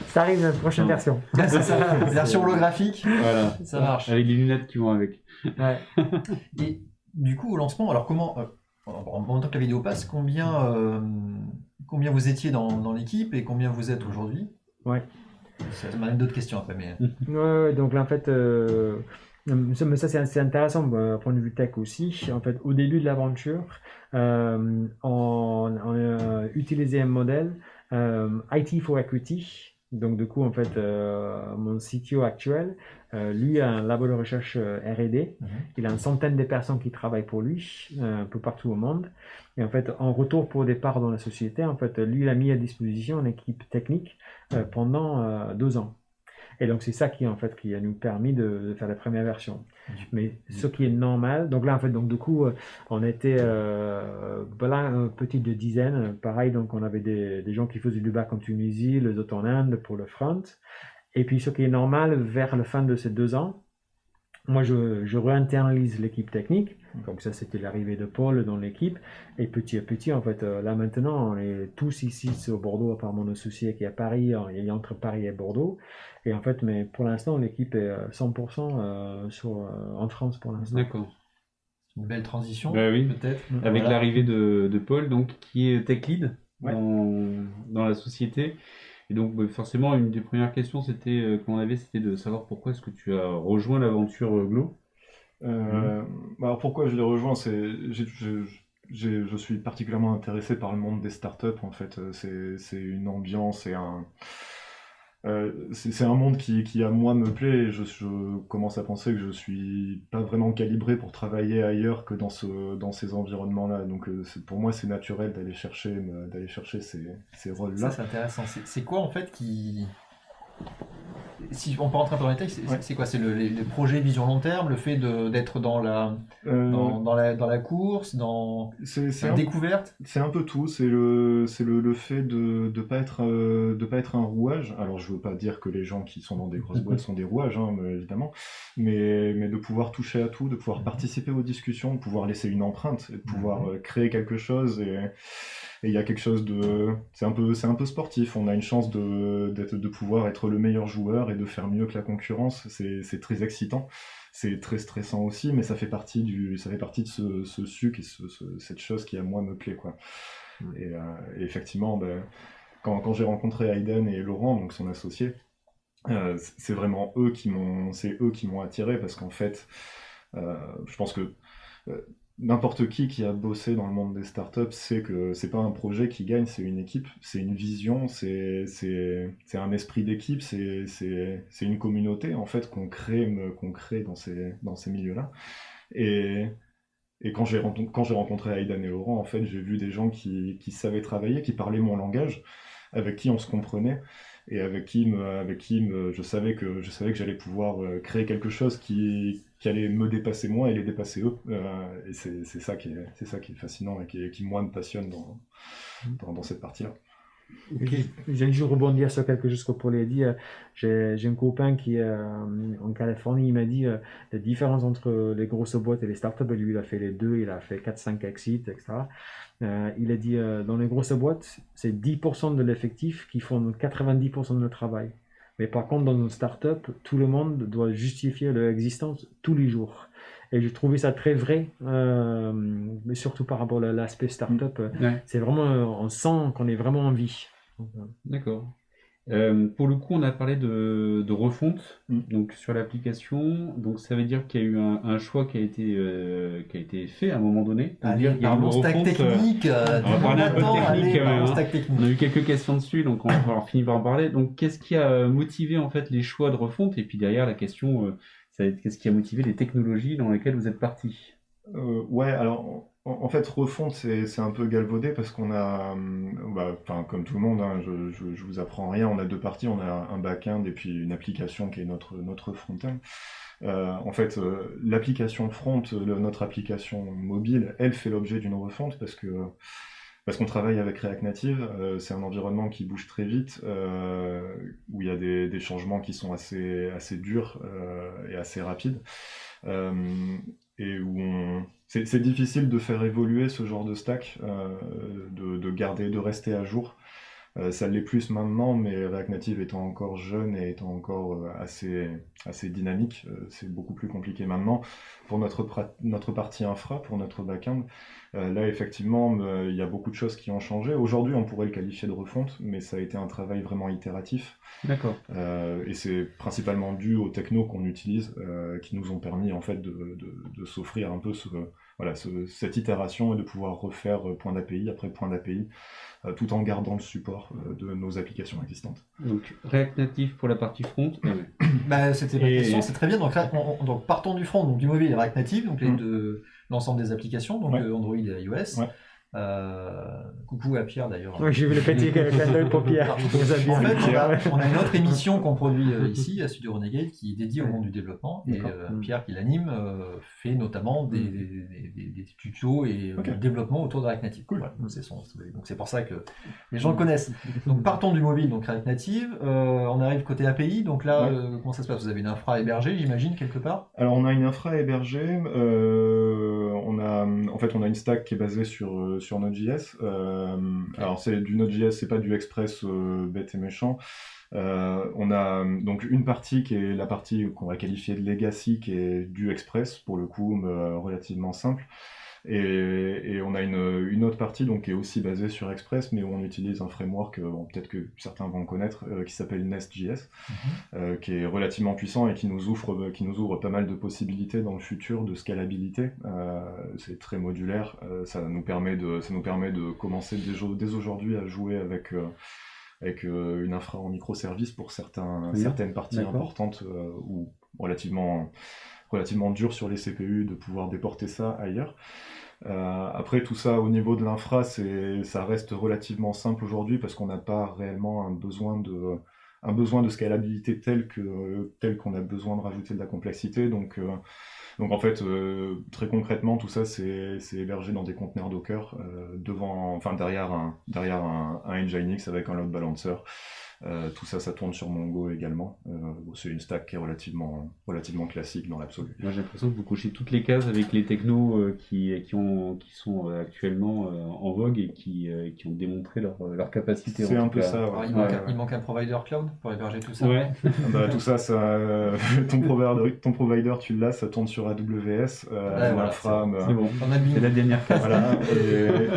Ça arrive dans la prochaine Non. version. C'est ça, version holographique, Voilà. ça marche. Avec les lunettes qui vont avec. Ouais. Et du coup, au lancement, alors comment, en même temps que la vidéo passe, combien vous étiez dans l'équipe et combien vous êtes aujourd'hui? Ouais. Ça m'amène d'autres questions après, mais Ouais, donc là, en fait, mais ça c'est intéressant d'un point de vue tech aussi. En fait, au début de l'aventure, on a utilisé un modèle IT for Equity. Donc, du coup, en fait, mon CTO actuel, lui a un labo de recherche R&D. Il a une centaine de personnes qui travaillent pour lui, un peu partout au monde. Et en fait, en retour pour des parts dans la société, en fait, lui, il a mis à disposition une équipe technique pendant 2 ans. Et donc c'est ça qui en fait qui a nous permis de faire la première version. Mais ce qui est normal, donc là en fait donc du coup on était voilà une petite de dizaines, pareil donc on avait des gens qui faisaient du back en Tunisie, les autres en Inde pour le front. Et puis ce qui est normal vers la fin de ces 2 ans, moi je réinternalise l'équipe technique, donc ça c'était l'arrivée de Paul dans l'équipe, et petit à petit en fait là maintenant on est tous ici au Bordeaux à part mon associé qui est à Paris, il est entre Paris et Bordeaux, et en fait mais pour l'instant l'équipe est 100% en France pour l'instant. D'accord. Une belle transition, Bah oui. peut-être. Avec Voilà. l'arrivée de Paul, donc, qui est tech lead Ouais. dans la société. Et donc, forcément, une des premières questions qu'on avait, c'était de savoir pourquoi est-ce que tu as rejoint l'aventure Glo. Alors pourquoi je l'ai rejoint, je suis particulièrement intéressé par le monde des startups en fait. C'est une ambiance et c'est un monde qui à moi me plaît et je commence à penser que je suis pas vraiment calibré pour travailler ailleurs que dans ces environnements-là. Donc pour moi c'est naturel d'aller chercher ces rôles-là. Ça, c'est intéressant. C'est quoi en fait qui. Si on peut rentrer un peu dans les détails, c'est quoi? C'est les projets vision long terme, le fait d'être dans la course, dans C'est la découverte? C'est un peu tout, c'est le fait de pas être un rouage. Alors je veux pas dire que les gens qui sont dans des grosses boîtes sont des rouages, hein, évidemment, mais de pouvoir toucher à tout, de pouvoir participer aux discussions, de pouvoir laisser une empreinte, et de pouvoir créer quelque chose et il y a quelque chose c'est un peu sportif. On a une chance de pouvoir être le meilleur joueur et de faire mieux que la concurrence. C'est très excitant. C'est très stressant aussi, mais ça fait partie de ce suc et cette chose qui à moi me plaît, quoi. Et effectivement, quand j'ai rencontré Hayden et Laurent, donc son associé, c'est vraiment eux qui m'ont attiré parce qu'en fait, je pense que n'importe qui a bossé dans le monde des startups sait que c'est pas un projet qui gagne, c'est une équipe, c'est une vision, c'est un esprit d'équipe, c'est une communauté en fait qu'on crée dans ces milieux-là. Et quand j'ai rencontré Hayden et Laurent, en fait, j'ai vu des gens qui savaient travailler, qui parlaient mon langage, avec qui on se comprenait et avec qui je savais que j'allais pouvoir créer quelque chose qui allait me dépasser moi et les dépasser eux. Et c'est ça qui est fascinant et qui moi me passionne dans cette partie-là. Okay. J'ai juste rebondir sur quelque chose que Paul a dit. J'ai un copain qui est en Californie, il m'a dit la différence entre les grosses boîtes et les startups, et lui il a fait les deux, il a fait 4-5 exits, etc. Il a dit dans les grosses boîtes, c'est 10% de l'effectif qui font 90% de le travail. Mais par contre, dans une startup, tout le monde doit justifier leur existence tous les jours. Et j'ai trouvé ça très vrai, mais surtout par rapport à l'aspect startup. Ouais. C'est vraiment, on sent qu'on est vraiment en vie. D'accord. Pour le coup, on a parlé de refonte donc sur l'application. Donc ça veut dire qu'il y a eu un choix qui a été fait à un moment donné. Allez, parlons stack technique. On va parler un peu de technique. Stack technique. On a eu quelques questions dessus, donc on va finir par en parler. Donc qu'est-ce qui a motivé en fait les choix de refonte? Et puis derrière la question, qu'est-ce qui a motivé les technologies dans lesquelles vous êtes partis? Ouais, alors en fait, refonte, c'est un peu galvaudé parce qu'on a, comme tout le monde, hein, je vous apprends rien, on a deux parties, on a un back-end et puis une application qui est notre front-end. En fait, l'application front, notre application mobile, elle fait l'objet d'une refonte parce qu'on travaille avec React Native, c'est un environnement qui bouge très vite, où il y a des changements qui sont assez durs et assez rapides. Et où c'est difficile de faire évoluer ce genre de stack, de rester à jour. Ça l'est plus maintenant, mais React Native étant encore jeune et étant encore assez dynamique, c'est beaucoup plus compliqué maintenant. Pour notre partie infra, pour notre back-end, là effectivement, il y a beaucoup de choses qui ont changé. Aujourd'hui, on pourrait le qualifier de refonte, mais ça a été un travail vraiment itératif. D'accord. Et c'est principalement dû aux technos qu'on utilise, qui nous ont permis en fait de s'offrir un peu cette itération et de pouvoir refaire point d'API après point d'API, tout en gardant le support de nos applications existantes. Donc React Native pour la partie front. C'était ma question, c'est très bien. Donc partons du front, donc du mobile et React Native, donc l'ensemble des applications, donc Android et iOS. Ouais. Coucou à Pierre d'ailleurs. Oui, j'ai vu le petit clin d'œil pour Pierre. En qui nous a bien. fait, on a une autre émission qu'on produit ici à Studio Renegade qui est dédiée au monde du développement. Et D'accord. Pierre qui l'anime fait notamment des tutos et Ok. du développement autour de React Native. Cool. Voilà, donc c'est pour ça que les gens le connaissent. Donc partons du mobile, donc React Native. On arrive côté API. Donc là, comment ça se passe? Vous avez une infra hébergée, j'imagine, quelque part? Alors on a une infra hébergée, on a une stack qui est basée sur Node.js. Alors c'est du Node.js, c'est pas du Express bête et méchant. On a donc une partie qui est la partie qu'on va qualifier de legacy, qui est du Express pour le coup, relativement simple. Et on a une autre partie donc, qui est aussi basée sur Express, mais où on utilise un framework, peut-être que certains vont connaître, qui s'appelle Nest.js, qui est relativement puissant et qui nous ouvre pas mal de possibilités dans le futur de scalabilité. C'est très modulaire, ça nous permet de commencer dès aujourd'hui à jouer avec une infra en microservices pour certaines parties importantes ou relativement dur sur les CPU de pouvoir déporter ça ailleurs. Après tout ça au niveau de l'infra, ça reste relativement simple aujourd'hui parce qu'on n'a pas réellement un besoin de scalabilité tel qu'on a besoin de rajouter de la complexité. Donc en fait, très concrètement, tout ça c'est hébergé dans des conteneurs Docker derrière un Nginx avec un load balancer. Tout ça tourne sur Mongo également. C'est une stack qui est relativement classique dans l'absolu. Moi, j'ai l'impression que vous cochez toutes les cases avec les technos qui sont actuellement en vogue et qui ont démontré leur capacité. C'est en un tout peu cas. ça. Alors, il manque un provider cloud pour héberger tout ça. Ouais. Tout ça, ton provider, tu l'as, ça tourne sur AWS. L'infra, C'est bon. On a mis C'est la dernière case. voilà.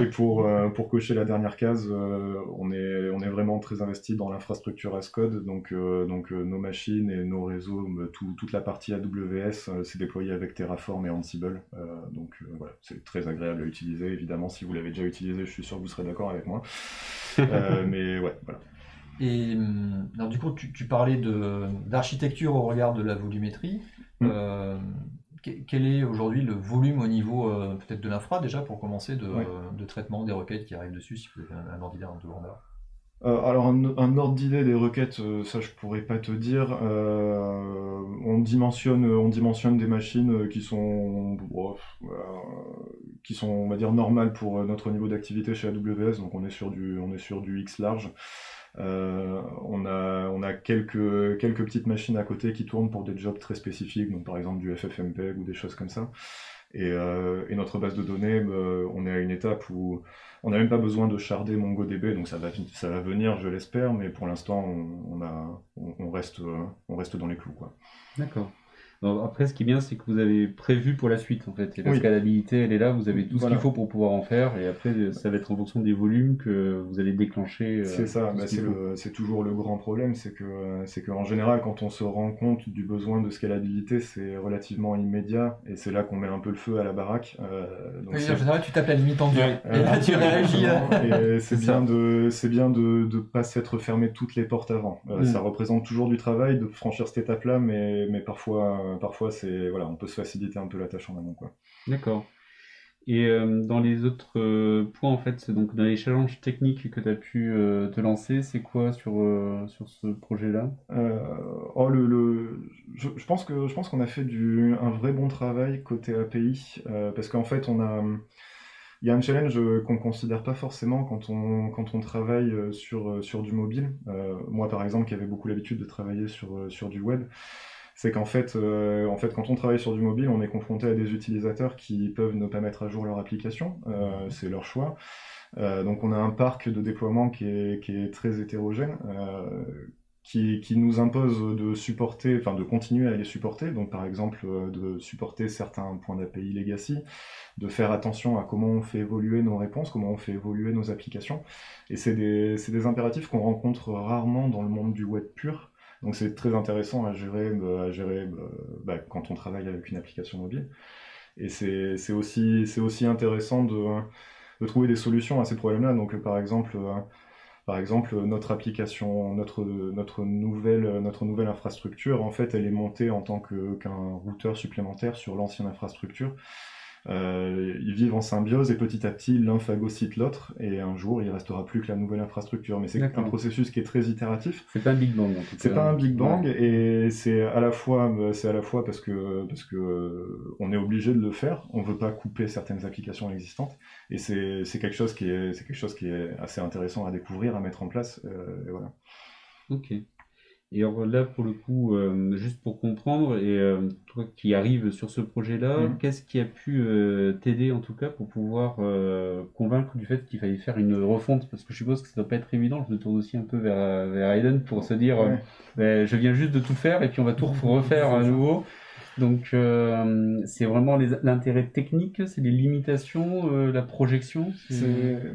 Et pour cocher la dernière case, on est vraiment très investi dans l'infrastructure as code, donc nos machines et nos réseaux, toute la partie AWS, c'est déployé avec Terraform et Ansible, voilà, c'est très agréable à utiliser. Évidemment, si vous l'avez déjà utilisé, je suis sûr que vous serez d'accord avec moi. Mais ouais, voilà. Et alors, du coup, tu parlais d'architecture au regard de la volumétrie. Quel est aujourd'hui le volume au niveau peut-être de l'infra déjà pour commencer de traitement des requêtes qui arrivent dessus, si vous avez un ordre d'idée un peu grandeur? Alors un ordre d'idée des requêtes, ça je pourrais pas te dire. On dimensionne des machines qui sont, on va dire, normales pour notre niveau d'activité chez AWS. Donc on est sur du X large. On a quelques petites machines à côté qui tournent pour des jobs très spécifiques, donc par exemple du FFmpeg ou des choses comme ça. Et notre base de données, on est à une étape où on n'a même pas besoin de sharder MongoDB, donc ça va venir, je l'espère, mais pour l'instant, on reste dans les clous, quoi. D'accord. Alors, après, ce qui est bien, c'est que vous avez prévu pour la suite, en fait. Et la Oui. scalabilité, elle est là, vous avez tout ce Voilà. qu'il faut pour pouvoir en faire, et après, ça va être en fonction des volumes que vous allez déclencher. C'est ça, tout ce qu'il faut. c'est toujours le grand problème, c'est que en général, quand on se rend compte du besoin de scalabilité, c'est relativement immédiat, et c'est là qu'on met un peu le feu à la baraque. Donc Oui, c'est- en général, tu tapes la limite en dur. Ouais. Et là, tu réagis. Et c'est C'est bien de pas s'être fermé toutes les portes avant. Ça représente toujours du travail de franchir cette étape-là, mais parfois on peut se faciliter un peu la tâche en amont, quoi. D'accord. Et dans les autres points, en fait, c'est donc dans les challenges techniques que tu as pu te lancer, c'est quoi sur ce projet-là? Je pense qu'on a fait un vrai bon travail côté API, parce qu'en fait il y a un challenge qu'on considère pas forcément quand on travaille sur du mobile. Moi par exemple, qui avait beaucoup l'habitude de travailler sur du web, c'est qu'en fait, quand on travaille sur du mobile, on est confronté à des utilisateurs qui peuvent ne pas mettre à jour leur application, c'est leur choix. Donc on a un parc de déploiement qui est très hétérogène, qui nous impose de continuer à les supporter. Donc par exemple, de supporter certains points d'API legacy, de faire attention à comment on fait évoluer nos réponses, comment on fait évoluer nos applications. Et c'est des impératifs qu'on rencontre rarement dans le monde du web pur. Donc c'est très intéressant à gérer quand on travaille avec une application mobile. Et c'est aussi intéressant de trouver des solutions à ces problèmes-là. Donc par exemple, notre application, notre nouvelle infrastructure, en fait, elle est montée en tant qu'un routeur supplémentaire sur l'ancienne infrastructure. Ils vivent en symbiose et petit à petit, l'un phagocyte l'autre et un jour, il restera plus que la nouvelle infrastructure. Mais c'est un processus qui est très itératif. C'est pas un Big Bang en tout cas. C'est pas un Big Bang et c'est à la fois parce que on est obligé de le faire. On veut pas couper certaines applications existantes et c'est quelque chose qui est assez intéressant à découvrir, à mettre en place. Et voilà. Ok. Et alors là, pour le coup, juste pour comprendre, et toi qui arrives sur ce projet-là, qu'est-ce qui a pu t'aider en tout cas pour pouvoir convaincre du fait qu'il fallait faire une refonte? Parce que je suppose que ça doit pas être évident. Je me tourne aussi un peu vers Aiden pour se dire, je viens juste de tout faire et puis on va tout refaire à nouveau. Donc c'est vraiment l'intérêt technique, c'est les limitations, la projection.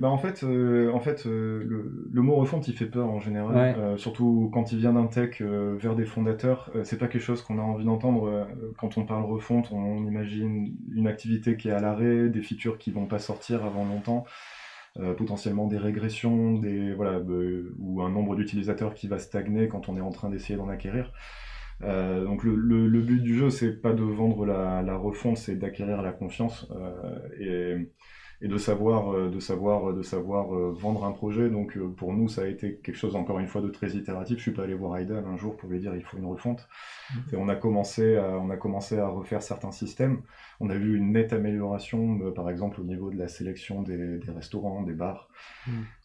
En fait, le mot refonte, il fait peur en général, surtout quand il vient d'un tech vers des fondateurs. C'est pas quelque chose qu'on a envie d'entendre. Quand on parle refonte, on imagine une activité qui est à l'arrêt, des features qui vont pas sortir avant longtemps. Potentiellement des régressions, ou un nombre d'utilisateurs qui va stagner quand on est en train d'essayer d'en acquérir. Donc le but du jeu, c'est pas de vendre la refonte, c'est d'acquérir la confiance et de savoir vendre un projet. Donc pour nous, ça a été quelque chose encore une fois de très itératif. Je suis pas allé voir Aidan un jour pour lui dire il faut une refonte. Et on a commencé à refaire certains systèmes. On a vu une nette amélioration, par exemple au niveau de la sélection des restaurants, des bars.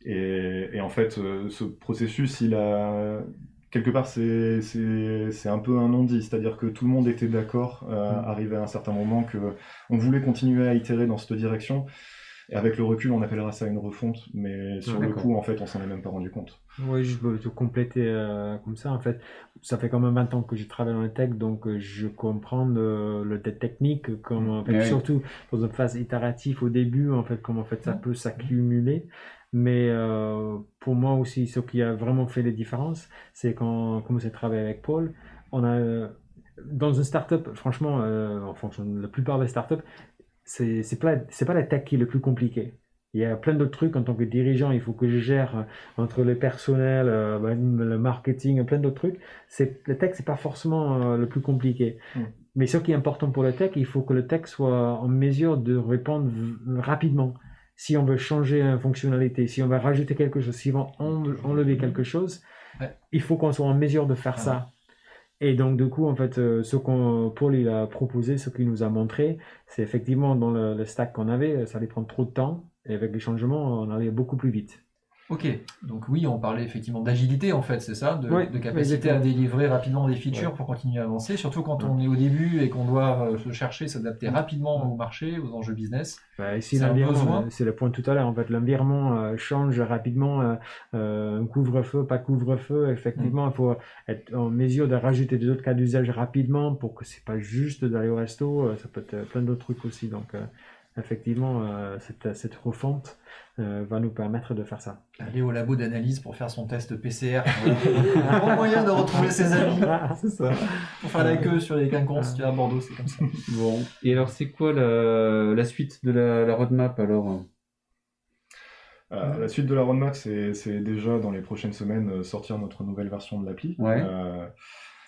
Et en fait, ce processus, quelque part, c'est un peu un non-dit, c'est-à-dire que tout le monde était d'accord, arrivé à un certain moment, qu'on voulait continuer à itérer dans cette direction. Et avec le recul, on appellera ça une refonte, mais sur le coup, en fait, on s'en est même pas rendu compte. Oui, je peux te compléter comme ça. En fait, ça fait quand même 20 ans que je travaille dans le tech, donc je comprends le technique, comme, surtout dans une phase itérative au début, en fait, comment en fait, ça peut s'accumuler. Mais pour moi aussi, ce qui a vraiment fait les différences, c'est quand on commence à travailler avec Paul, on a dans une startup, franchement, en fonction de la plupart des startups, c'est pas la tech qui est le plus compliqué. Il y a plein d'autres trucs en tant que dirigeant, il faut que je gère entre le personnel, le marketing, plein d'autres trucs. Le tech, c'est pas forcément le plus compliqué. Mais ce qui est important pour le tech, il faut que le tech soit en mesure de répondre rapidement. Si on veut changer une fonctionnalité, si on va rajouter quelque chose, si on va enlever quelque chose, il faut qu'on soit en mesure de faire ça. Et donc, du coup, en fait, ce qu'on Paul il a proposé, ce qu'il nous a montré, c'est effectivement dans le stack qu'on avait, ça allait prendre trop de temps. Et avec les changements, on allait beaucoup plus vite. Ok, donc oui, on parlait effectivement d'agilité en fait, c'est ça, de capacité à délivrer rapidement des features pour continuer à avancer, surtout quand on est au début et qu'on doit se chercher, s'adapter rapidement au marché, aux enjeux business. Ici, l'environnement, c'est le point tout à l'heure, en fait, l'environnement change rapidement, un couvre-feu, pas couvre-feu, effectivement, il faut être en mesure de rajouter des autres cas d'usage rapidement pour que c'est pas juste d'aller au resto, ça peut être plein d'autres trucs aussi, donc effectivement, cette refonte va nous permettre de faire ça. Aller au labo d'analyse pour faire son test PCR. Un bon moyen de retrouver ses amis. C'est ça. Pour faire la queue sur les quinconces à Bordeaux, c'est comme ça. Bon. Et alors, c'est quoi la suite de la roadmap alors? La suite de la roadmap, c'est déjà dans les prochaines semaines sortir notre nouvelle version de l'appli.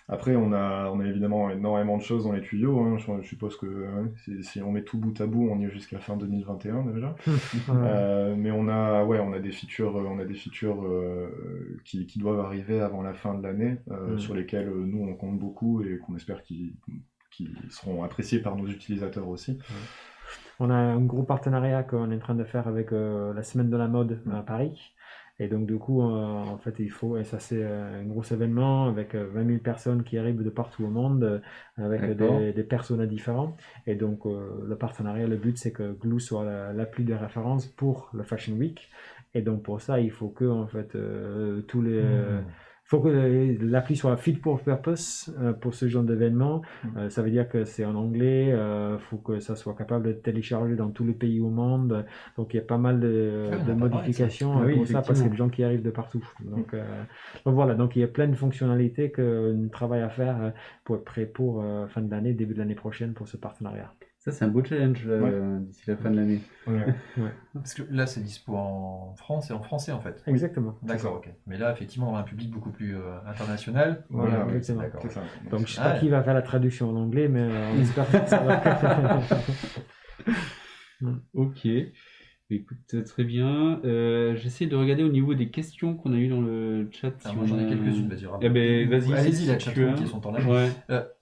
Après, on a évidemment énormément de choses dans les tuyaux. Hein. Je suppose que si on met tout bout à bout, on y est jusqu'à fin 2021 déjà. Mais on a des features, qui doivent arriver avant la fin de l'année, sur lesquelles nous on compte beaucoup et qu'on espère qu'ils seront appréciés par nos utilisateurs aussi. On a un gros partenariat qu'on est en train de faire avec la Semaine de la Mode à Paris. Et donc, du coup, en fait, et ça c'est un gros événement avec 20 000 personnes qui arrivent de partout au monde, avec des personas différents. Et donc, le partenariat, le but, c'est que Glue soit l'appli de référence pour le Fashion Week. Et donc, pour ça, il faut que, en fait, faut que l'appli soit fit for purpose pour ce genre d'événement. Ça veut dire que c'est en anglais, faut que ça soit capable de télécharger dans tous les pays au monde. Donc il y a pas mal de modifications pour ça parce qu'il y a des gens qui arrivent de partout. Donc voilà, donc il y a plein de fonctionnalités qu'on travaille à faire pour être prêt pour fin de l'année, début de l'année prochaine pour ce partenariat. Ça, c'est un beau challenge d'ici la fin de l'année. Parce que là, c'est dispo en France et en français, en fait. Exactement. D'accord, ok. Mais là, effectivement, on a un public beaucoup plus international. Voilà, exactement. C'est ça. Donc, je ne sais pas qui va faire la traduction en anglais, mais on espère que ça va. Ok. Écoute, très bien. J'essaie de regarder au niveau des questions qu'on a eues dans le chat. Alors, moi, j'en ai quelques-unes, vas-y, Eh ben, vas-y, allez-y, si la tu chatroom as. qui sont en live. Ouais.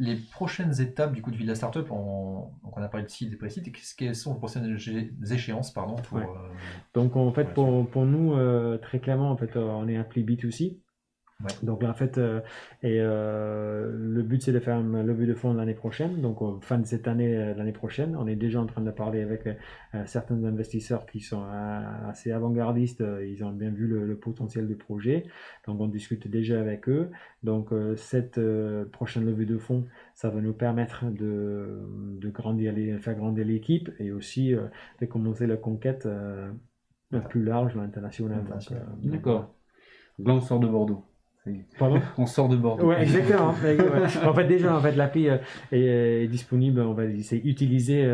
Les prochaines étapes du coup de Villa Startup, donc on a parlé de sites et pré-sites, et quelles sont les prochaines échéances pardon, pour, Ouais. Donc en fait, pour pour nous, très clairement, en fait, on est appelé B2C. Ouais. Donc là, en fait, le but c'est de faire une levée de fonds l'année prochaine, donc fin de cette année, l'année prochaine. On est déjà en train de parler avec certains investisseurs qui sont assez avant-gardistes, ils ont bien vu le potentiel du projet, donc on discute déjà avec eux. Donc cette prochaine levée de fonds, ça va nous permettre de faire grandir l'équipe et aussi de commencer la conquête plus large, l'international. D'accord. Là, on sort de Bordeaux. Pardon? On sort de Bordeaux. Ouais, exactement. Ouais. En fait, déjà, en fait, l'appli est disponible, on va dire, c'est utilisé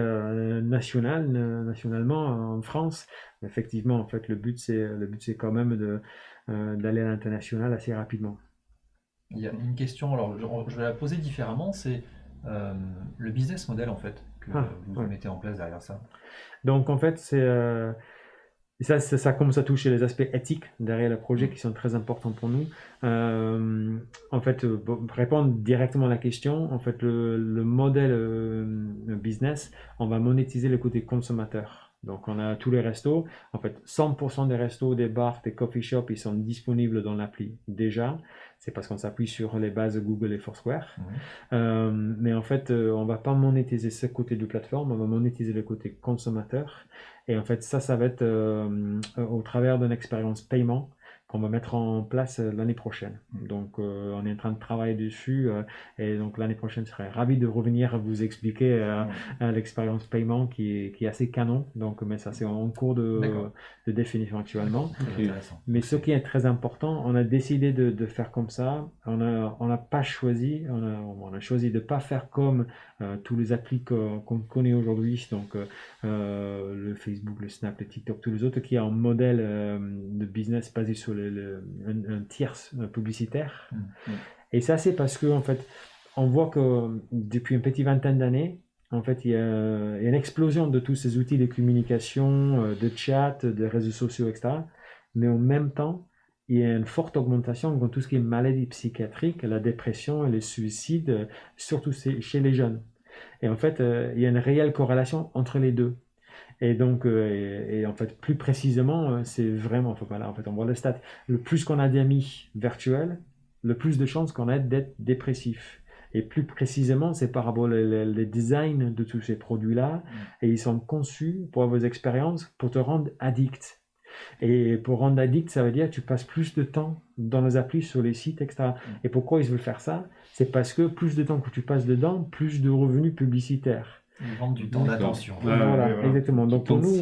nationalement en France. Effectivement, en fait, le but, c'est quand même d'aller à l'international assez rapidement. Il y a une question, alors je vais la poser différemment, c'est le business model en fait que vous mettez en place derrière ça. Donc, en fait, ça commence à toucher les aspects éthiques derrière le projet qui sont très importants pour nous. En fait, pour répondre directement à la question, en fait, le modèle business, on va monétiser le côté consommateur. Donc, on a tous les restos. En fait, 100% des restos, des bars, des coffee shops, ils sont disponibles dans l'appli déjà. C'est parce qu'on s'appuie sur les bases Google et Foursquare. Mais en fait, on va pas monétiser ce côté de plateforme, on va monétiser le côté consommateur. Et en fait, ça va être au travers d'une expérience paiement qu'on va mettre en place l'année prochaine. Donc, on est en train de travailler dessus et donc l'année prochaine, je serais ravi de revenir vous expliquer l'expérience paiement qui est assez canon. Donc, mais ça, c'est en cours de définition actuellement. Mais ce qui est très important, on a décidé de faire comme ça. On n'a pas choisi, on a choisi de ne pas faire comme tous les applis qu'on connaît aujourd'hui, donc le Facebook, le Snap, le TikTok, tous les autres qui ont un modèle de business basé sur un tierce publicitaire. Et ça, c'est parce que en fait, on voit que depuis une petite vingtaine d'années, en fait, il y a une explosion de tous ces outils de communication, de chat, de réseaux sociaux, etc. Mais en même temps, il y a une forte augmentation dans tout ce qui est maladie psychiatrique, la dépression et le suicide, surtout chez les jeunes. Et en fait, il y a une réelle corrélation entre les deux. Et donc, et en fait, plus précisément, c'est vraiment, voilà, en fait, on voit le stat. Le plus qu'on a d'amis virtuels, le plus de chances qu'on a d'être dépressif. Et plus précisément, c'est par rapport au design de tous ces produits-là. Et ils sont conçus pour vos expériences, pour te rendre addict. Et pour rendre addict, ça veut dire que tu passes plus de temps dans les applis, sur les sites, etc. Et pourquoi ils veulent faire ça? C'est parce que plus de temps que tu passes dedans, plus de revenus publicitaires. Ils vendent du temps d'attention. Voilà, exactement. Donc pour nous,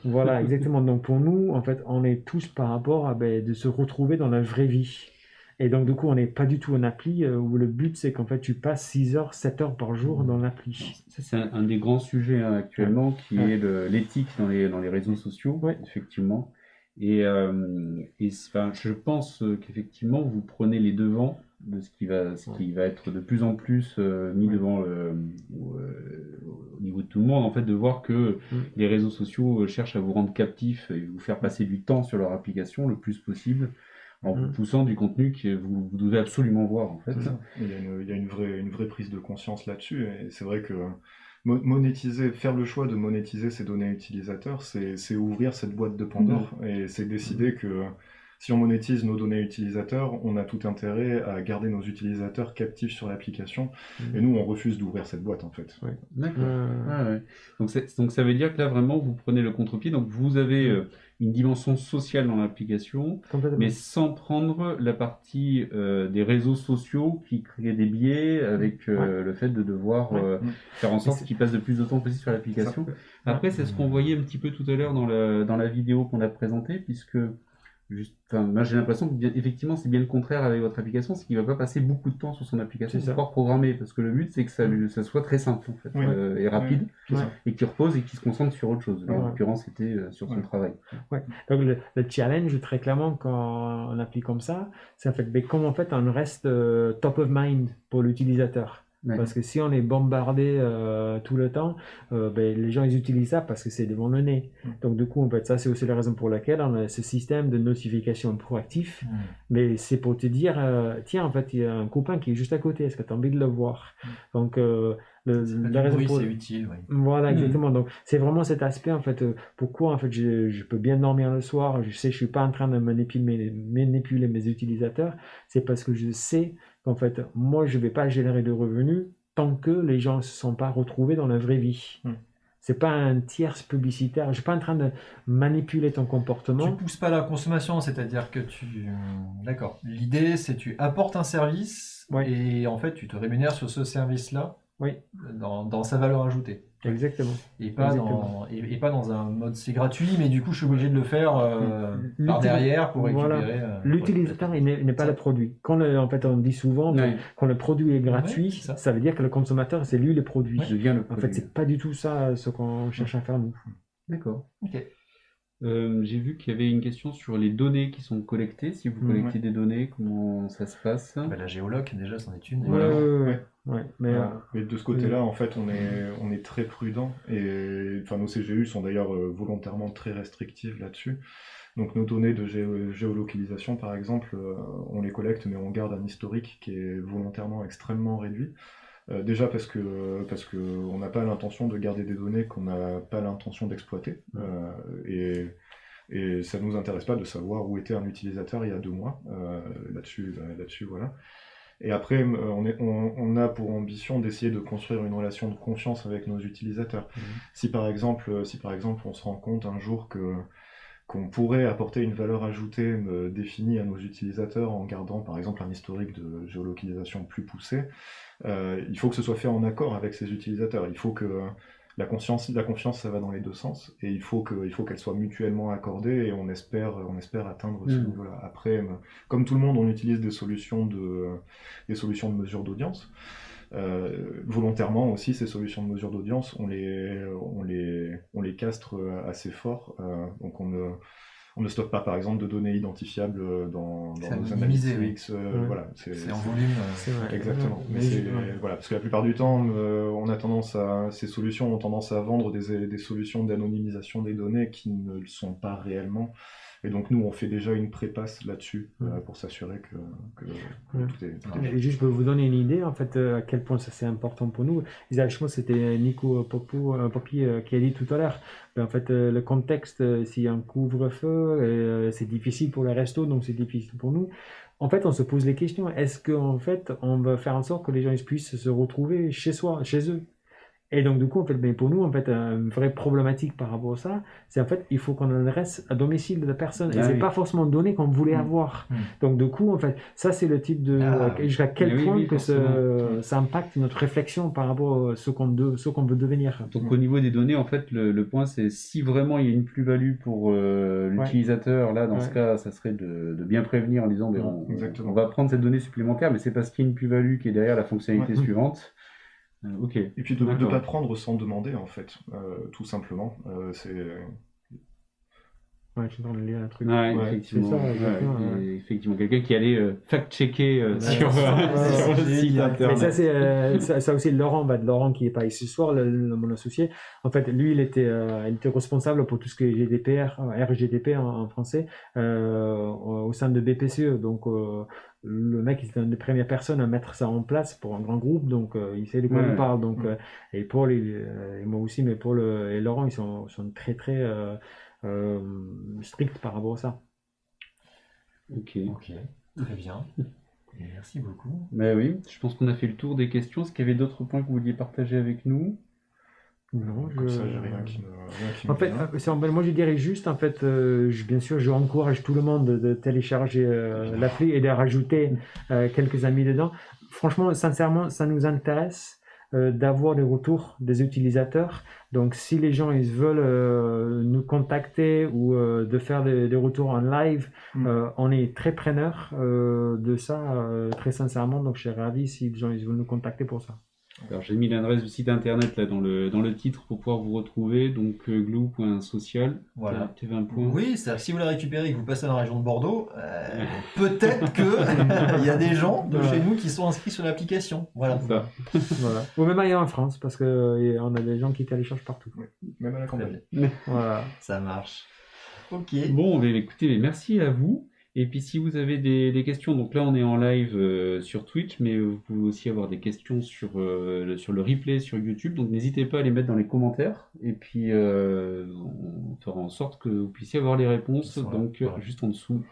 voilà, exactement. Donc pour nous, en fait, on est tous par rapport à de se retrouver dans la vraie vie. Et donc, du coup, on n'est pas du tout en appli où le but, c'est qu'en fait, tu passes 6 heures, 7 heures par jour dans l'appli. Ça, c'est un des grands sujets actuellement qui est l'éthique dans les réseaux sociaux, effectivement. Et je pense qu'effectivement, vous prenez les devants de ce qui va être de plus en plus mis devant au niveau de tout le monde, en fait, de voir que les réseaux sociaux cherchent à vous rendre captif et vous faire passer du temps sur leur application le plus possible, en vous poussant du contenu que vous devez absolument voir, en fait. Il y a une vraie prise de conscience là-dessus, et c'est vrai que faire le choix de monétiser ces données utilisateurs, c'est ouvrir cette boîte de Pandore, et c'est décider que si on monétise nos données utilisateurs, on a tout intérêt à garder nos utilisateurs captifs sur l'application, et nous, on refuse d'ouvrir cette boîte, en fait. D'accord. Donc ça veut dire que là, vraiment, vous prenez le contre-pied, donc vous avez une dimension sociale dans l'application, mais sans prendre la partie des réseaux sociaux qui créent des biais avec le fait de devoir faire en sorte qu'ils passent de plus de temps possible sur l'application. Après, c'est ce qu'on voyait un petit peu tout à l'heure dans la vidéo qu'on a présentée, puisque moi j'ai l'impression que effectivement c'est bien le contraire avec votre application, c'est qu'il ne va pas passer beaucoup de temps sur son application pour pouvoir programmer, parce que le but c'est que ça soit très simple en fait, et rapide, et qu'il repose et qu'il se concentre sur autre chose. En l'occurrence c'était sur son travail. Donc le challenge très clairement quand on applique comme ça, c'est en fait comment en fait on reste top of mind pour l'utilisateur. Ouais. Parce que si on est bombardé tout le temps, les gens ils utilisent ça parce que c'est devant le nez. Donc du coup, en fait, ça c'est aussi la raison pour laquelle on a ce système de notification proactif. Mais c'est pour te dire, tiens, en fait, il y a un copain qui est juste à côté, est-ce que tu as envie de le voir? Donc la raison pour... c'est utile, oui. Voilà, exactement. Donc, c'est vraiment cet aspect, en fait, pourquoi, en fait, je peux bien dormir le soir, je sais que je suis pas en train de manipuler mes utilisateurs, c'est parce que je sais qu'en fait, moi, je vais pas générer de revenus tant que les gens ne se sont pas retrouvés dans la vraie vie. C'est pas un tierce publicitaire, je suis pas en train de manipuler ton Tu comportement. pousses pas la consommation, c'est-à-dire que D'accord. L'idée, c'est tu apportes un service Ouais. et en fait, tu te rémunères sur ce service-là Oui, dans sa valeur ajoutée. exactement. Et pas, Exactement. et pas dans un mode c'est gratuit, mais du coup, je suis obligé de le faire par L'util- derrière pour voilà. récupérer. L'utilisateur, il n'est pas le produit. En fait, on dit souvent que Ouais. quand le produit est gratuit, c'est ça. ça veut dire que le consommateur, c'est lui le produit. Je deviens le En produit. fait, c'est pas du tout ça ce qu'on cherche à faire nous. D'accord. Ok. J'ai vu qu'il y avait une question sur les données qui sont collectées. Si vous collectez des données, comment ça se passe? Bah, la géoloc, déjà, c'en est une. Voilà. Ouais. Mais Voilà. Mais de ce côté-là, en fait, on est très prudent et enfin, nos CGU sont d'ailleurs volontairement très restrictives là-dessus. Donc nos données de géolocalisation, par exemple, on les collecte, mais on garde un historique qui est volontairement extrêmement réduit. Déjà parce que on n'a pas l'intention de garder des données qu'on n'a pas l'intention d'exploiter. Et ça ne nous intéresse pas de savoir où était un utilisateur il y a 2 mois. Là-dessus, voilà. Et après, on a pour ambition d'essayer de construire une relation de confiance avec nos utilisateurs. Si par exemple, on se rend compte un jour qu'on pourrait apporter une valeur ajoutée définie à nos utilisateurs en gardant par exemple un historique de géolocalisation plus poussé, il faut que ce soit fait en accord avec ces utilisateurs. Il faut que la confiance, ça va dans les 2 sens, et il faut qu'elle soit mutuellement accordée, et on espère atteindre ce niveau-là. Après, comme tout le monde, on utilise des solutions de mesure d'audience. Volontairement aussi, ces solutions de mesure d'audience, on les castre assez fort. Donc on ne stocke pas, par exemple, de données identifiables dans nos analytics. Voilà, c'est en volume. c'est vrai. Exactement. Mais voilà, parce que la plupart du temps, ces solutions ont tendance à vendre des solutions d'anonymisation des données qui ne le sont pas réellement. Et donc nous, on fait déjà une prépasse là-dessus pour s'assurer que tout est bien. Et juste pour vous donner une idée, en fait, à quel point ça c'est important pour nous. Je pense que c'était Nico Popi qui a dit tout à l'heure. En fait, le contexte, s'il y a un couvre-feu, c'est difficile pour les restos, donc c'est difficile pour nous. En fait, on se pose les questions. Est-ce qu'en fait, on va faire en sorte que les gens puissent se retrouver chez eux? Et donc, du coup, en fait, pour nous, en fait, une vraie problématique par rapport à ça, c'est en fait, il faut qu'on adresse à domicile de la personne. Et c'est pas forcément donné qu'on voulait avoir. Donc, du coup, en fait, ça, c'est le type de... jusqu'à quel point que ça impacte notre réflexion par rapport à ce qu'on veut devenir. Donc, au niveau des données, en fait, le point, c'est si vraiment il y a une plus-value pour l'utilisateur, là, dans ce cas, ça serait de bien prévenir en disant, on va prendre cette donnée supplémentaire, mais c'est parce qu'il y a une plus-value qui est derrière la fonctionnalité suivante. Ok. Et puis de ne pas prendre sans demander, en fait, tout simplement. Ouais, je suis en train de lire un truc. Effectivement. C'est ça, Effectivement, quelqu'un qui allait fact-checker sur le site internet. Mais ça aussi, Laurent qui n'est pas ici ce soir, mon associé. En fait, lui, il était responsable pour tout ce qui est GDPR, RGDP en français, au sein de BPCE. Donc, le mec, il était une des premières personnes à mettre ça en place pour un grand groupe, donc il sait de quoi il parle. Donc, et Paul et moi aussi, mais Paul et Laurent, ils sont très très stricts par rapport à ça. Ok, très bien. Merci beaucoup. Mais oui, je pense qu'on a fait le tour des questions. Est-ce qu'il y avait d'autres points que vous vouliez partager avec nous? Non, comme ça, j'ai rien qui me En fait, moi je dirais juste, en fait, bien sûr, je encourage tout le monde de télécharger l'appli et de rajouter quelques amis dedans. Franchement, sincèrement, ça nous intéresse d'avoir les retours des utilisateurs. Donc, si les gens ils veulent nous contacter ou de faire des retours en live, on est très preneurs de ça, très sincèrement. Donc, je suis ravi si les gens ils veulent nous contacter pour ça. Alors, j'ai mis l'adresse du site internet là dans le titre pour pouvoir vous retrouver, donc glou.social, Voilà. TV1 point. Oui, c'est-à-dire que si vous la récupérez et que vous passez dans la région de Bordeaux, peut-être qu'il y a des gens de chez nous qui sont inscrits sur l'application. Voilà. C'est ça. Voilà. Ou même ailleurs en France, parce qu'on a des gens qui téléchargent partout. Même à la campagne. Voilà. Ça marche. Ok. Bon, écoutez, merci à vous. Et puis si vous avez des questions, donc là on est en live sur Twitch, mais vous pouvez aussi avoir des questions sur le replay sur YouTube, donc n'hésitez pas à les mettre dans les commentaires, et puis on fera en sorte que vous puissiez avoir les réponses, Voilà, donc voilà. juste en dessous,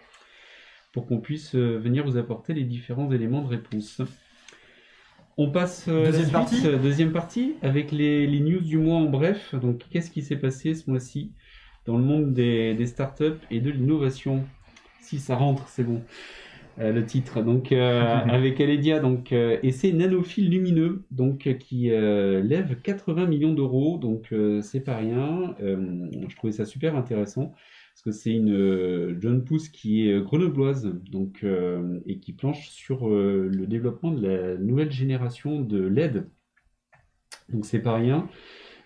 pour qu'on puisse venir vous apporter les différents éléments de réponse. On passe à la deuxième partie, avec les news du mois en bref. Donc qu'est-ce qui s'est passé ce mois-ci dans le monde des startups et de l'innovation? Si ça rentre, c'est bon. Le titre. Donc avec Aledia, donc essai nanophile lumineux, donc qui lève 80 millions d'euros. Donc c'est pas rien. Je trouvais ça super intéressant parce que c'est une jeune pousse qui est grenobloise, donc et qui planche sur le développement de la nouvelle génération de LED. Donc c'est pas rien.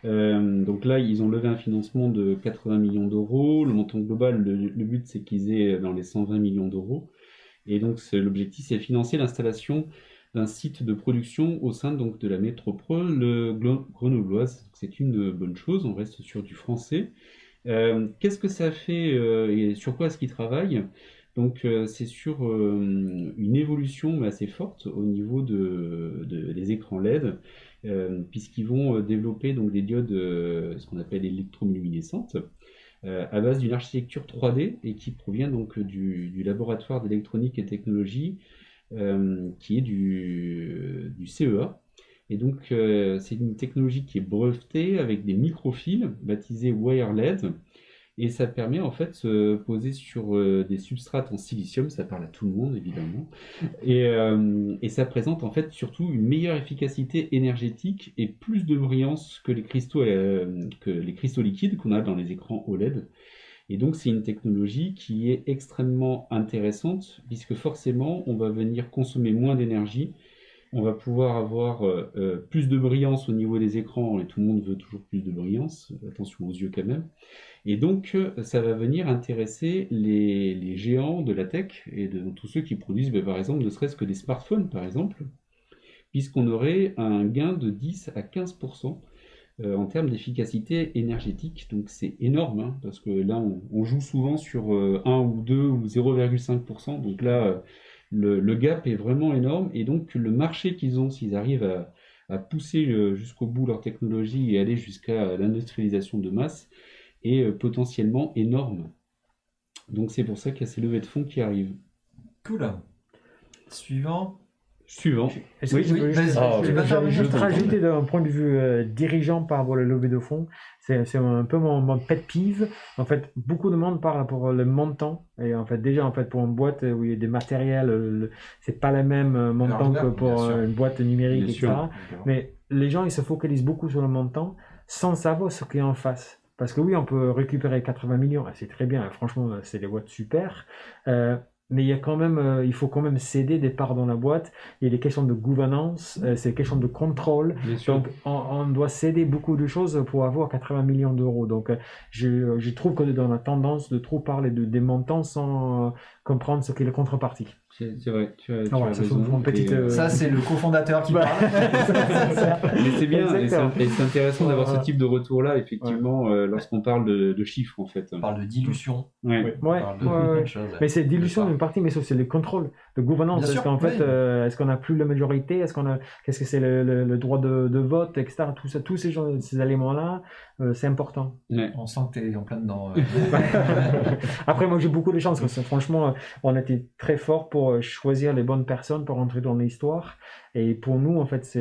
Donc là, ils ont levé un financement de 80 millions d'euros. Le montant global, le but, c'est qu'ils aient dans les 120 millions d'euros. Et donc, l'objectif, c'est de financer l'installation d'un site de production au sein donc, de la métropole grenobloise. C'est une bonne chose, on reste sur du français. Qu'est-ce que ça fait et sur quoi est-ce qu'ils travaillent? Donc, c'est sur une évolution assez forte au niveau des écrans LED. Puisqu'ils vont développer donc des diodes, ce qu'on appelle électroluminescentes, à base d'une architecture 3D et qui provient donc du laboratoire d'électronique et technologie qui est du CEA. Et donc c'est une technologie qui est brevetée avec des microfils baptisés WireLED. Et ça permet en fait de se poser sur des substrates en silicium, ça parle à tout le monde évidemment, et ça présente en fait surtout une meilleure efficacité énergétique et plus de brillance que les cristaux liquides qu'on a dans les écrans OLED. Et donc c'est une technologie qui est extrêmement intéressante puisque forcément on va venir consommer moins d'énergie. On va pouvoir avoir plus de brillance au niveau des écrans, et tout le monde veut toujours plus de brillance, attention aux yeux quand même. Et donc, ça va venir intéresser les géants de la tech et de tous ceux qui produisent, par exemple, ne serait-ce que des smartphones, par exemple, puisqu'on aurait un gain de 10 à 15% en termes d'efficacité énergétique. Donc, c'est énorme, hein, parce que là, on joue souvent sur 1 ou 2 ou 0,5%. Donc là, le gap est vraiment énorme. Et donc, le marché qu'ils ont, s'ils arrivent à pousser jusqu'au bout leur technologie et aller jusqu'à l'industrialisation de masse, est potentiellement énorme. Donc c'est pour ça qu'il y a ces levées de fonds qui arrivent. Cool. Suivant. Est-ce Oui, que je peux vas-y. juste rajouter d'un point de vue dirigeant par rapport à la levée de fonds, c'est un peu mon pet peeve. En fait, beaucoup de monde parle pour le montant. Et en fait, déjà, en fait, pour une boîte où il y a des matériels, c'est pas le même montant que pour une boîte numérique, Bien etc. sûr. Mais les gens, ils se focalisent beaucoup sur le montant sans savoir ce qu'il y a en face. Parce que oui, on peut récupérer 80 millions, c'est très bien, franchement, c'est des boîtes super. Mais il y a quand même, il faut quand même céder des parts dans la boîte. Il y a des questions de gouvernance, c'est des questions de contrôle. Bien sûr. Donc, on doit céder beaucoup de choses pour avoir 80 millions d'euros. Donc, je trouve qu'on est dans la tendance de trop parler des montants sans comprendre ce qu'est la contrepartie. C'est vrai, tu as voilà, ça, raison. une petite, Ça, c'est le cofondateur qui parle. Mais c'est bien, et c'est intéressant d'avoir ce type de retour-là, effectivement, lorsqu'on parle de chiffres, en fait. On parle de dilution. Ouais. On parle de plein de choses. Mais c'est dilution d'une partie, mais c'est le contrôle, le gouvernance. Bien Est-ce sûr, qu'en fait, oui. est-ce qu'on n'a plus la majorité? Qu'est-ce que c'est le droit de vote, etc. Tous ces éléments-là, c'est important. Ouais. On sent que tu es en plein dedans. Après, moi, j'ai beaucoup de chance parce que franchement, on a été très fort pour choisir les bonnes personnes pour entrer dans l'histoire. Et pour nous, en fait,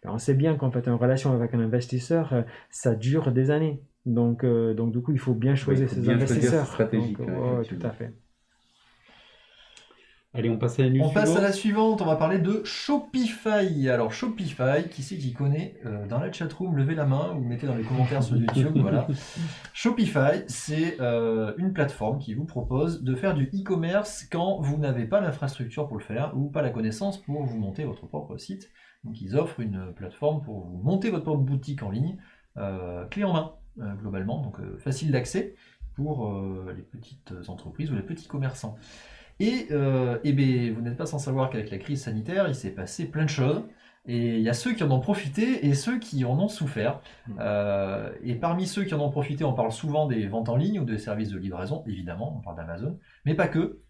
on sait bien qu'en fait, une relation avec un investisseur, ça dure des années. Donc, du coup, il faut bien choisir ses investisseurs. Stratégique. Donc, tout à fait. Allez, on passe à la news On passe à suivante. la suivante, on va parler de Shopify. Alors Shopify, qui c'est qui connaît dans la chatroom, levez la main ou mettez dans les commentaires sur YouTube. Voilà. Shopify, c'est une plateforme qui vous propose de faire du e-commerce quand vous n'avez pas l'infrastructure pour le faire ou pas la connaissance pour vous monter votre propre site. Donc ils offrent une plateforme pour vous monter votre propre boutique en ligne, clé en main globalement, donc facile d'accès pour les petites entreprises ou les petits commerçants. Et vous n'êtes pas sans savoir qu'avec la crise sanitaire, il s'est passé plein de choses. Et il y a ceux qui en ont profité et ceux qui en ont souffert. Et parmi ceux qui en ont profité, on parle souvent des ventes en ligne ou des services de livraison, évidemment, on parle d'Amazon, mais pas que.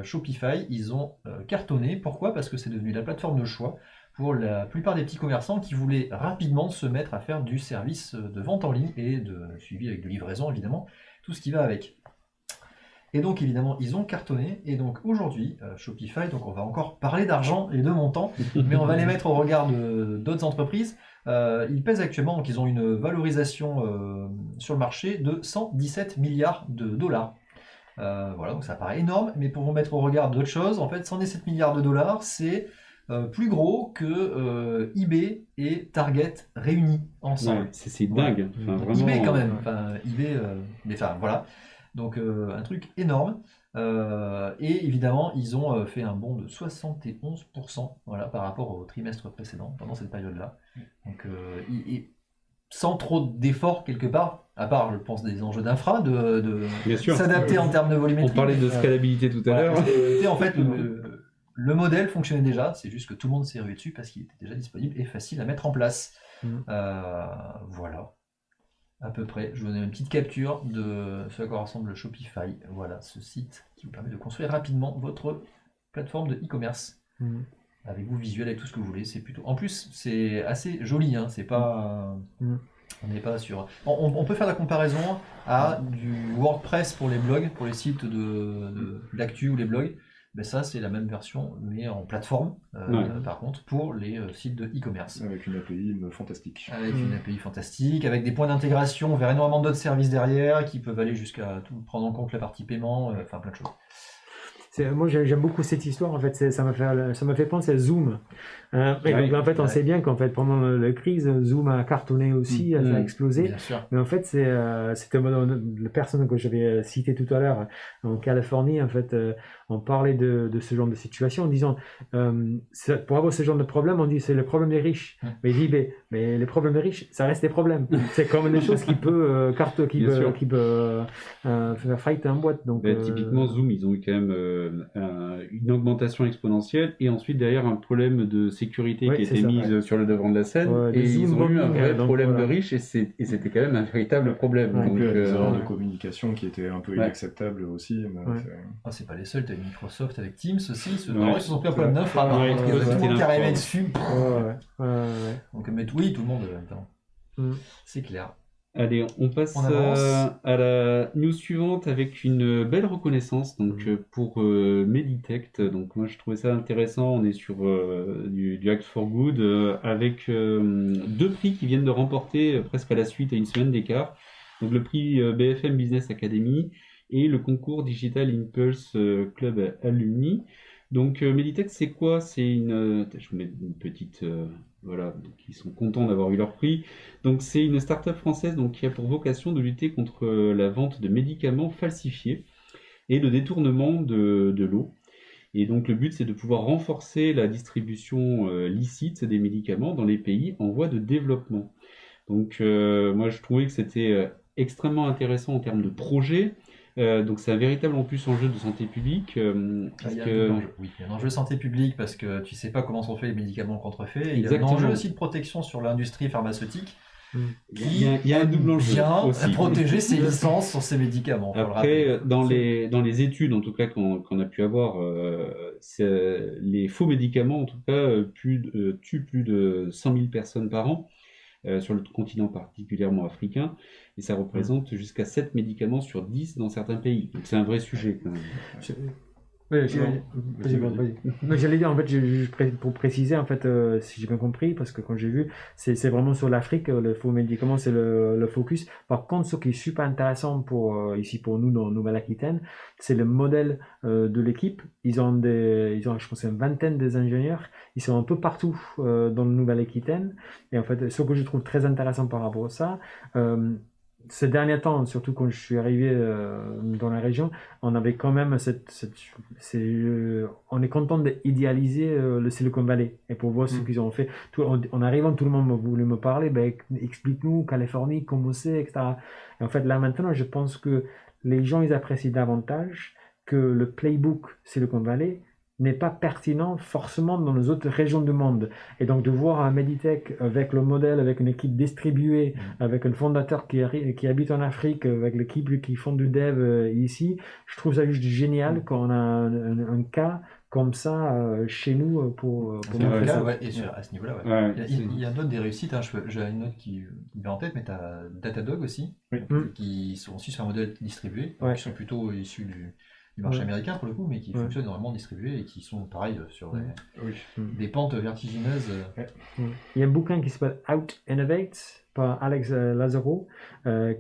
Shopify, ils ont cartonné. Pourquoi? Parce que c'est devenu la plateforme de choix pour la plupart des petits commerçants qui voulaient rapidement se mettre à faire du service de vente en ligne et de suivi avec de livraison, évidemment, tout ce qui va avec. Et donc évidemment ils ont cartonné, et donc aujourd'hui Shopify, donc on va encore parler d'argent et de montants, mais on va les mettre au regard d'autres entreprises. Ils pèsent actuellement, donc ils ont une valorisation sur le marché de 117 milliards de dollars. Voilà, donc ça paraît énorme, mais pour vous mettre au regard d'autres choses, en fait 117 milliards de dollars c'est plus gros que eBay et Target réunis ensemble. Ouais, c'est dingue. Enfin, vraiment, eBay quand même, enfin eBay, mais enfin voilà. Donc un truc énorme. Et évidemment, ils ont fait un bond de 71% voilà, par rapport au trimestre précédent, pendant cette période-là. Donc sans trop d'efforts quelque part, à part, je pense, des enjeux d'infra, de Bien sûr. s'adapter en termes de On volumétrie. parlait de scalabilité tout à l'heure. En fait, le modèle fonctionnait déjà, c'est juste que tout le monde s'est rué dessus parce qu'il était déjà disponible et facile à mettre en place. Voilà. À peu près, je vous donne une petite capture de ce à quoi ressemble Shopify. Voilà, ce site qui vous permet de construire rapidement votre plateforme de e-commerce. Avec vos visuels, avec tout ce que vous voulez. C'est plutôt. En plus, c'est assez joli. Hein, c'est pas. On n'est pas sur. On peut faire la comparaison à du WordPress pour les blogs, pour les sites d'actu ou les blogs. Ben ça, c'est la même version, mais en plateforme, par contre, pour les sites de e-commerce. Avec une API fantastique. Avec une API fantastique, avec des points d'intégration vers énormément d'autres services derrière, qui peuvent aller jusqu'à prendre en compte la partie paiement, enfin plein de choses. Moi, j'aime beaucoup cette histoire. En fait, ça m'a fait penser à Zoom. Et donc, en fait, on sait bien qu'en fait, pendant la crise, Zoom a cartonné aussi, ça a explosé. Bien sûr. Mais en fait, c'était la personne que j'avais citée tout à l'heure en Californie. En fait, on parlait de ce genre de situation en disant, pour avoir ce genre de problème, on dit c'est le problème des riches. Mais il dit, mais les problèmes des riches, ça reste des problèmes. C'est comme des choses qui peuvent faire faillite en boîte. Donc, typiquement, Zoom, ils ont eu quand même une augmentation exponentielle et ensuite derrière un problème de sécurité qui a été mise sur le devant de la scène, et ils ont eu un vrai problème de riches, et c'était quand même un véritable problème. Donc des erreurs de communication qui étaient un peu inacceptables aussi. C'est pas les seuls, t'as eu Microsoft avec Teams aussi, ils se sont pris un problème d'infra, tout le monde qui arrivait dessus. Donc oui, tout le monde, c'est clair. Allez, on passe à la news suivante avec une belle reconnaissance donc, pour Meditech. Donc moi je trouvais ça intéressant, on est sur du Act for Good avec deux prix qui viennent de remporter presque à la suite à une semaine d'écart. Donc le prix BFM Business Academy et le concours Digital Impulse Club Alumni. Donc Meditech c'est quoi? C'est je vous mets une petite... Voilà, donc ils sont contents d'avoir eu leur prix. Donc c'est une start-up française donc, qui a pour vocation de lutter contre la vente de médicaments falsifiés et le détournement de l'eau. Et donc le but c'est de pouvoir renforcer la distribution licite des médicaments dans les pays en voie de développement. Donc moi je trouvais que c'était extrêmement intéressant en termes de projet. Donc c'est un véritable en plus enjeu de santé publique. Il y a un enjeu de santé publique parce que tu sais pas comment sont faits les médicaments contrefaits. Il y a un enjeu aussi de protection sur l'industrie pharmaceutique. Il y a un double enjeu aussi. Protéger ses licences sur ces médicaments. Après, dans les études en tout cas qu'on a pu avoir, les faux médicaments en tout cas tuent plus de 100 000 personnes par an. Sur le continent particulièrement africain, et ça représente jusqu'à 7 médicaments sur 10 dans certains pays. Donc c'est un vrai sujet quand même. Ouais, Vas-y, vas-y. Mais j'allais dire, en fait, pour préciser, en fait, si j'ai bien compris, parce que quand j'ai vu, c'est vraiment sur l'Afrique, le faux médicament, c'est le focus. Par contre, ce qui est super intéressant ici pour nous, dans Nouvelle-Aquitaine, c'est le modèle de l'équipe. Ils ont, je pense, une vingtaine des ingénieurs. Ils sont un peu partout dans le Nouvelle-Aquitaine. Et en fait, ce que je trouve très intéressant par rapport à ça, ces derniers temps, surtout quand je suis arrivé dans la région, on avait quand même on est content d'idéaliser le Silicon Valley et pour voir ce qu'ils ont fait. En arrivant, tout le monde voulait me parler, ben, explique-nous Californie, comment c'est, etc. Et en fait, là maintenant, je pense que les gens, ils apprécient davantage que le playbook Silicon Valley n'est pas pertinent forcément dans les autres régions du monde. Et donc de voir un Meditech avec le modèle, avec une équipe distribuée, avec un fondateur qui habite en Afrique, avec l'équipe qui font du dev ici, je trouve ça juste génial quand on a un cas comme ça chez nous pour montrer ça. Ouais, et à ce niveau-là, ouais. Ouais, Il y a d'autres des réussites, hein, j'ai une autre qui me vient en tête, mais tu as Datadog aussi, qui sont aussi sur un modèle distribué, qui sont plutôt issus du marché américain pour le coup, mais qui fonctionnent énormément distribués et qui sont pareil sur des pentes vertigineuses. Il y a un bouquin qui s'appelle Out Innovate par Alex Lazzaro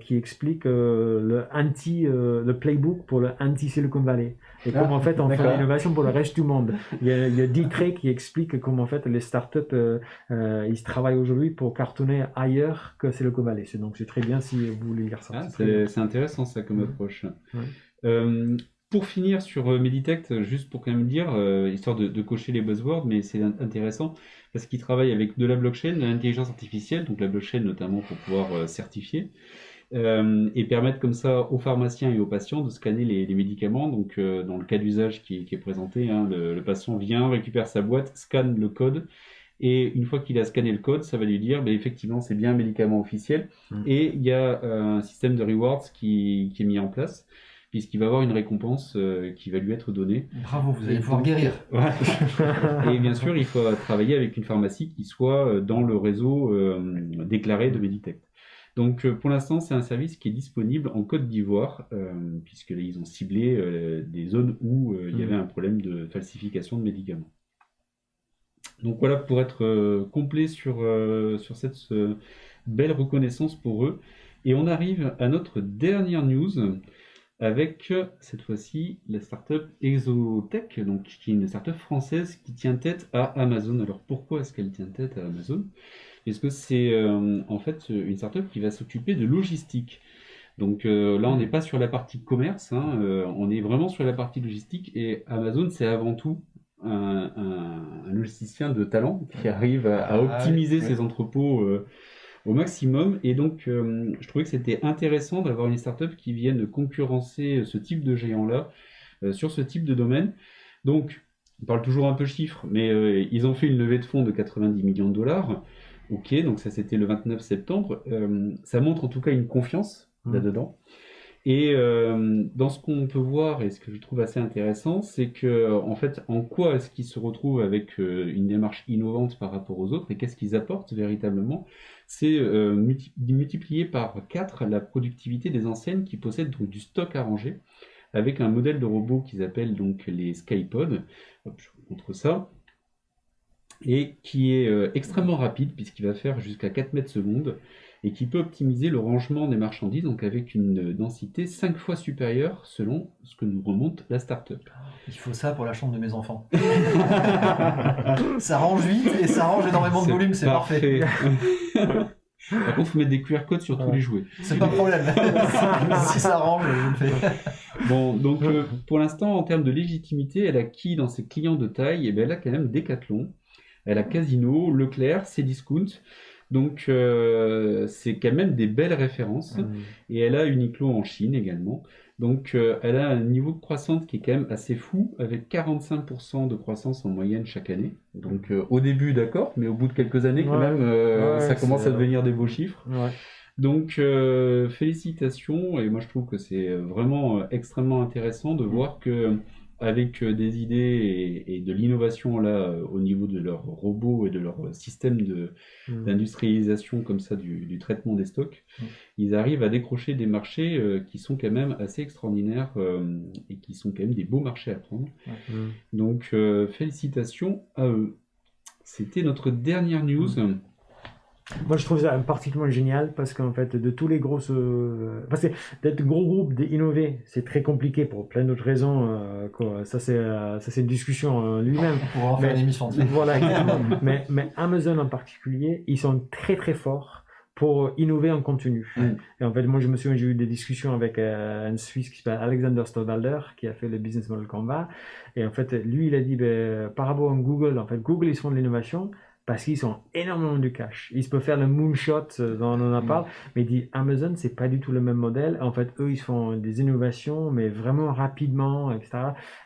qui explique le playbook pour le anti-Silicon Valley et comment en fait on fait l'innovation pour le reste du monde. Il y a Dick Cray qui explique comment en fait les startups ils travaillent aujourd'hui pour cartonner ailleurs que Silicon Valley. Donc c'est très bien si vous voulez lire ça. C'est intéressant ça comme approche. Pour finir sur Meditech, juste pour quand même dire, histoire de cocher les buzzwords, mais c'est intéressant parce qu'ils travaillent avec de la blockchain, de l'intelligence artificielle, donc la blockchain notamment pour pouvoir certifier, et permettre comme ça aux pharmaciens et aux patients de scanner les médicaments. Donc dans le cas d'usage qui est présenté, hein, le patient vient, récupère sa boîte, scanne le code, et une fois qu'il a scanné le code, ça va lui dire effectivement c'est bien un médicament officiel, et il y a un système de rewards qui est mis en place, puisqu'il va avoir une récompense qui va lui être donnée. Bravo, vous allez pouvoir guérir. Et bien sûr, il faut travailler avec une pharmacie qui soit dans le réseau déclaré de Meditech. Donc pour l'instant, c'est un service qui est disponible en Côte d'Ivoire, puisque là, ils ont ciblé des zones où il y avait un problème de falsification de médicaments. Donc voilà, pour être complet sur cette belle reconnaissance pour eux. Et on arrive à notre dernière news, avec cette fois-ci la startup Exotech, donc qui est une startup française qui tient tête à Amazon. Alors pourquoi est-ce qu'elle tient tête à Amazon? Est-ce que c'est en fait une startup qui va s'occuper de logistique? Donc là, on n'est pas sur la partie commerce, hein, on est vraiment sur la partie logistique, et Amazon, c'est avant tout un logisticien de talent qui arrive à optimiser ses entrepôts au maximum. Et donc, je trouvais que c'était intéressant d'avoir une startup qui vienne concurrencer ce type de géant-là sur ce type de domaine. Donc, on parle toujours un peu chiffres, mais ils ont fait une levée de fonds de 90 millions de dollars. Ok, donc ça c'était le 29 septembre. Ça montre en tout cas une confiance là-dedans. Et dans ce qu'on peut voir, et ce que je trouve assez intéressant, c'est que en fait, en quoi est-ce qu'ils se retrouvent avec une démarche innovante par rapport aux autres, et qu'est-ce qu'ils apportent véritablement? C'est multiplier par 4 la productivité des enseignes qui possèdent donc du stock à ranger, avec un modèle de robot qu'ils appellent donc les Skypods. Hop, je vous montre ça. Et qui est extrêmement rapide, puisqu'il va faire jusqu'à 4 mètres secondes, et qui peut optimiser le rangement des marchandises, donc avec une densité 5 fois supérieure selon ce que nous remonte la startup. Il faut ça pour la chambre de mes enfants. Ça range vite et ça range énormément de volume, c'est parfait. Par contre, il faut mettre des QR codes sur tous les jouets. C'est pas un problème. Si ça range, je le fais. Bon, donc pour l'instant, en termes de légitimité, elle a qui dans ses clients de taille? Eh bien, elle a quand même Decathlon, elle a Casino, Leclerc, Cdiscount. Donc, c'est quand même des belles références. Et elle a Uniqlo en Chine également. Donc, elle a un niveau de croissance qui est quand même assez fou, avec 45% de croissance en moyenne chaque année. Donc, au début, d'accord, mais au bout de quelques années, quand même, ça commence à devenir des beaux chiffres. Donc, félicitations. Et moi, je trouve que c'est vraiment extrêmement intéressant de voir que avec des idées et de l'innovation là au niveau de leurs robots et de leur système d'industrialisation comme ça du traitement des stocks, ils arrivent à décrocher des marchés qui sont quand même assez extraordinaires et qui sont quand même des beaux marchés à prendre. Donc félicitations à eux. C'était notre dernière news. Moi, je trouve ça particulièrement génial parce qu'en fait, de tous les grosses. Parce que d'être gros groupe, d'innover, c'est très compliqué pour plein d'autres raisons. Quoi. Ça, c'est une discussion lui-même. On pourra en faire une émission entière. Voilà, exactement. mais Amazon en particulier, ils sont très très forts pour innover en contenu. Et en fait, moi, je me souviens, j'ai eu des discussions avec un Suisse qui s'appelle Alexander Stowalder, qui a fait le Business Model Canva. Et en fait, lui, il a dit, par rapport à Google, en fait, Google, ils font de l'innovation parce qu'ils ont énormément de cash. Ils peuvent faire le moonshot dont on en parle, mais il dit Amazon, c'est pas du tout le même modèle. En fait, eux, ils font des innovations, mais vraiment rapidement, etc.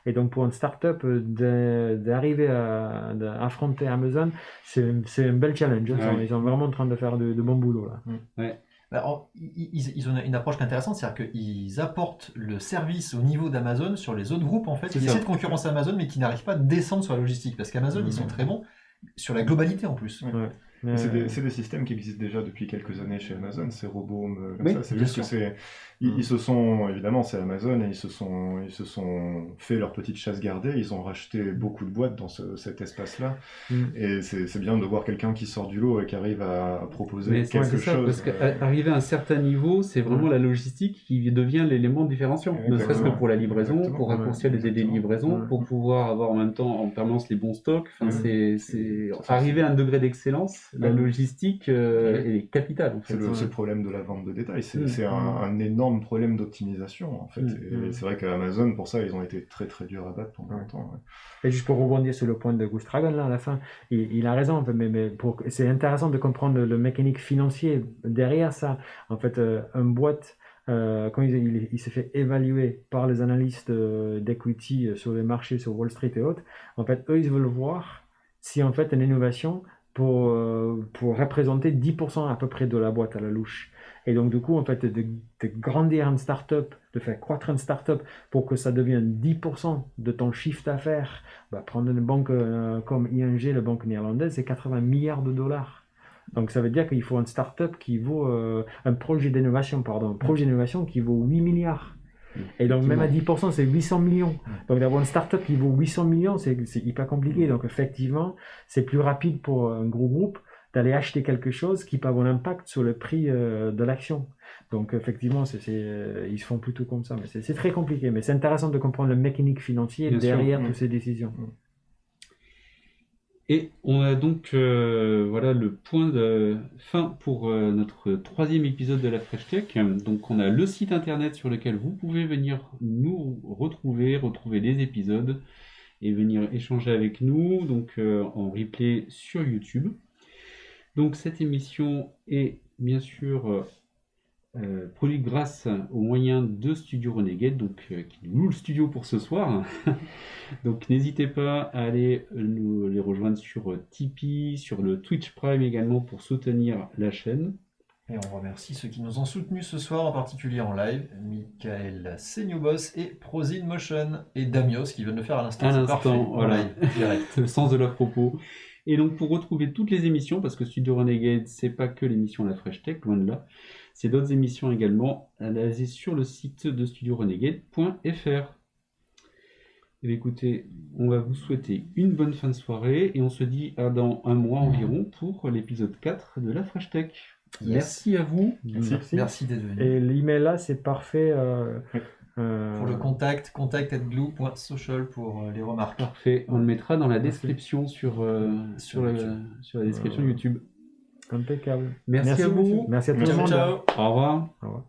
Et donc, pour une startup, d'arriver à affronter Amazon, c'est un bel challenge. Ils sont vraiment en train de faire de bons boulots là. Alors, ils ont une approche intéressante, c'est-à-dire qu'ils apportent le service au niveau d'Amazon sur les autres groupes, en fait. Ils essaient de concurrencer Amazon, mais qui n'arrivent pas à descendre sur la logistique, parce qu'Amazon, ils sont très bons sur la globalité en plus. C'est des systèmes qui existent déjà depuis quelques années chez Amazon, ces robots comme ça. C'est juste que ils se sont, évidemment, c'est Amazon, et ils se sont fait leur petite chasse gardée. Ils ont racheté beaucoup de boîtes dans cet espace-là. Et c'est bien de voir quelqu'un qui sort du lot et qui arrive à proposer quelque chose. Parce qu'arriver à un certain niveau, c'est vraiment la logistique qui devient l'élément différenciant. Ne serait-ce que pour la livraison, pour raccourcir les délais de livraison, pour pouvoir avoir en même temps en permanence les bons stocks. Enfin, c'est arriver à un degré d'excellence. La logistique est capitale. En fait. C'est le problème de la vente de détail. C'est un énorme problème d'optimisation en fait. Et c'est vrai qu'Amazon, pour ça, ils ont été très très durs à battre pendant longtemps. Et juste pour rebondir sur le point de Gustragon là à la fin, il a raison, mais c'est intéressant de comprendre le mécanique financier derrière ça. En fait, une boîte, quand il s'est fait évaluer par les analystes d'equity sur les marchés, sur Wall Street et autres, en fait, eux, ils veulent voir si en fait une innovation pour représenter 10% à peu près de la boîte à la louche. Et donc, du coup, en fait, de grandir une start-up, de faire croître une start-up pour que ça devienne 10% de ton chiffre d'affaires, prendre une banque comme ING, la banque néerlandaise, c'est 80 milliards de dollars. Donc, ça veut dire qu'il faut une start-up qui vaut, un projet d'innovation qui vaut 8 milliards. Et donc, même à 10%, c'est 800 millions. Donc, d'avoir une start-up qui vaut 800 millions, c'est hyper compliqué. Donc, effectivement, c'est plus rapide pour un gros groupe d'aller acheter quelque chose qui peut avoir un impact sur le prix de l'action. Donc, effectivement, ils se font plutôt comme ça. Mais c'est très compliqué. Mais c'est intéressant de comprendre le mécanique financier derrière toutes ces décisions. Et on a donc voilà le point de fin pour notre 3e épisode de la Fresh Tech. Donc on a le site internet sur lequel vous pouvez venir nous retrouver les épisodes et venir échanger avec nous, donc en replay sur YouTube. Donc cette émission est bien sûr produite grâce aux moyens de Studio Renegade, donc qui nous loue le studio pour ce soir. Donc n'hésitez pas à aller les rejoindre sur Tipeee, sur le Twitch Prime également pour soutenir la chaîne. Et on remercie ceux qui nous ont soutenus ce soir, en particulier en live, Michael Seniobos et Prozin Motion, et Damios qui vient de le faire à l'instant. À l'instant, voilà, direct. Le sens de leur propos. Et donc pour retrouver toutes les émissions, parce que Studio Renegade, c'est pas que l'émission La Fresh Tech, loin de là, c'est d'autres émissions également, basées sur le site de studiorenegade.fr. Et écoutez, on va vous souhaiter une bonne fin de soirée, et on se dit à dans un mois environ pour l'épisode 4 de La Fresh Tech. Yes. Merci à vous. Merci d'être venu. Et l'email là, c'est parfait. Pour le contact@glue.social pour les remarques. Parfait, on le mettra dans la description sur la description YouTube. Impeccable. Merci à vous. Merci à tout le monde. Ciao. Au revoir. Au revoir.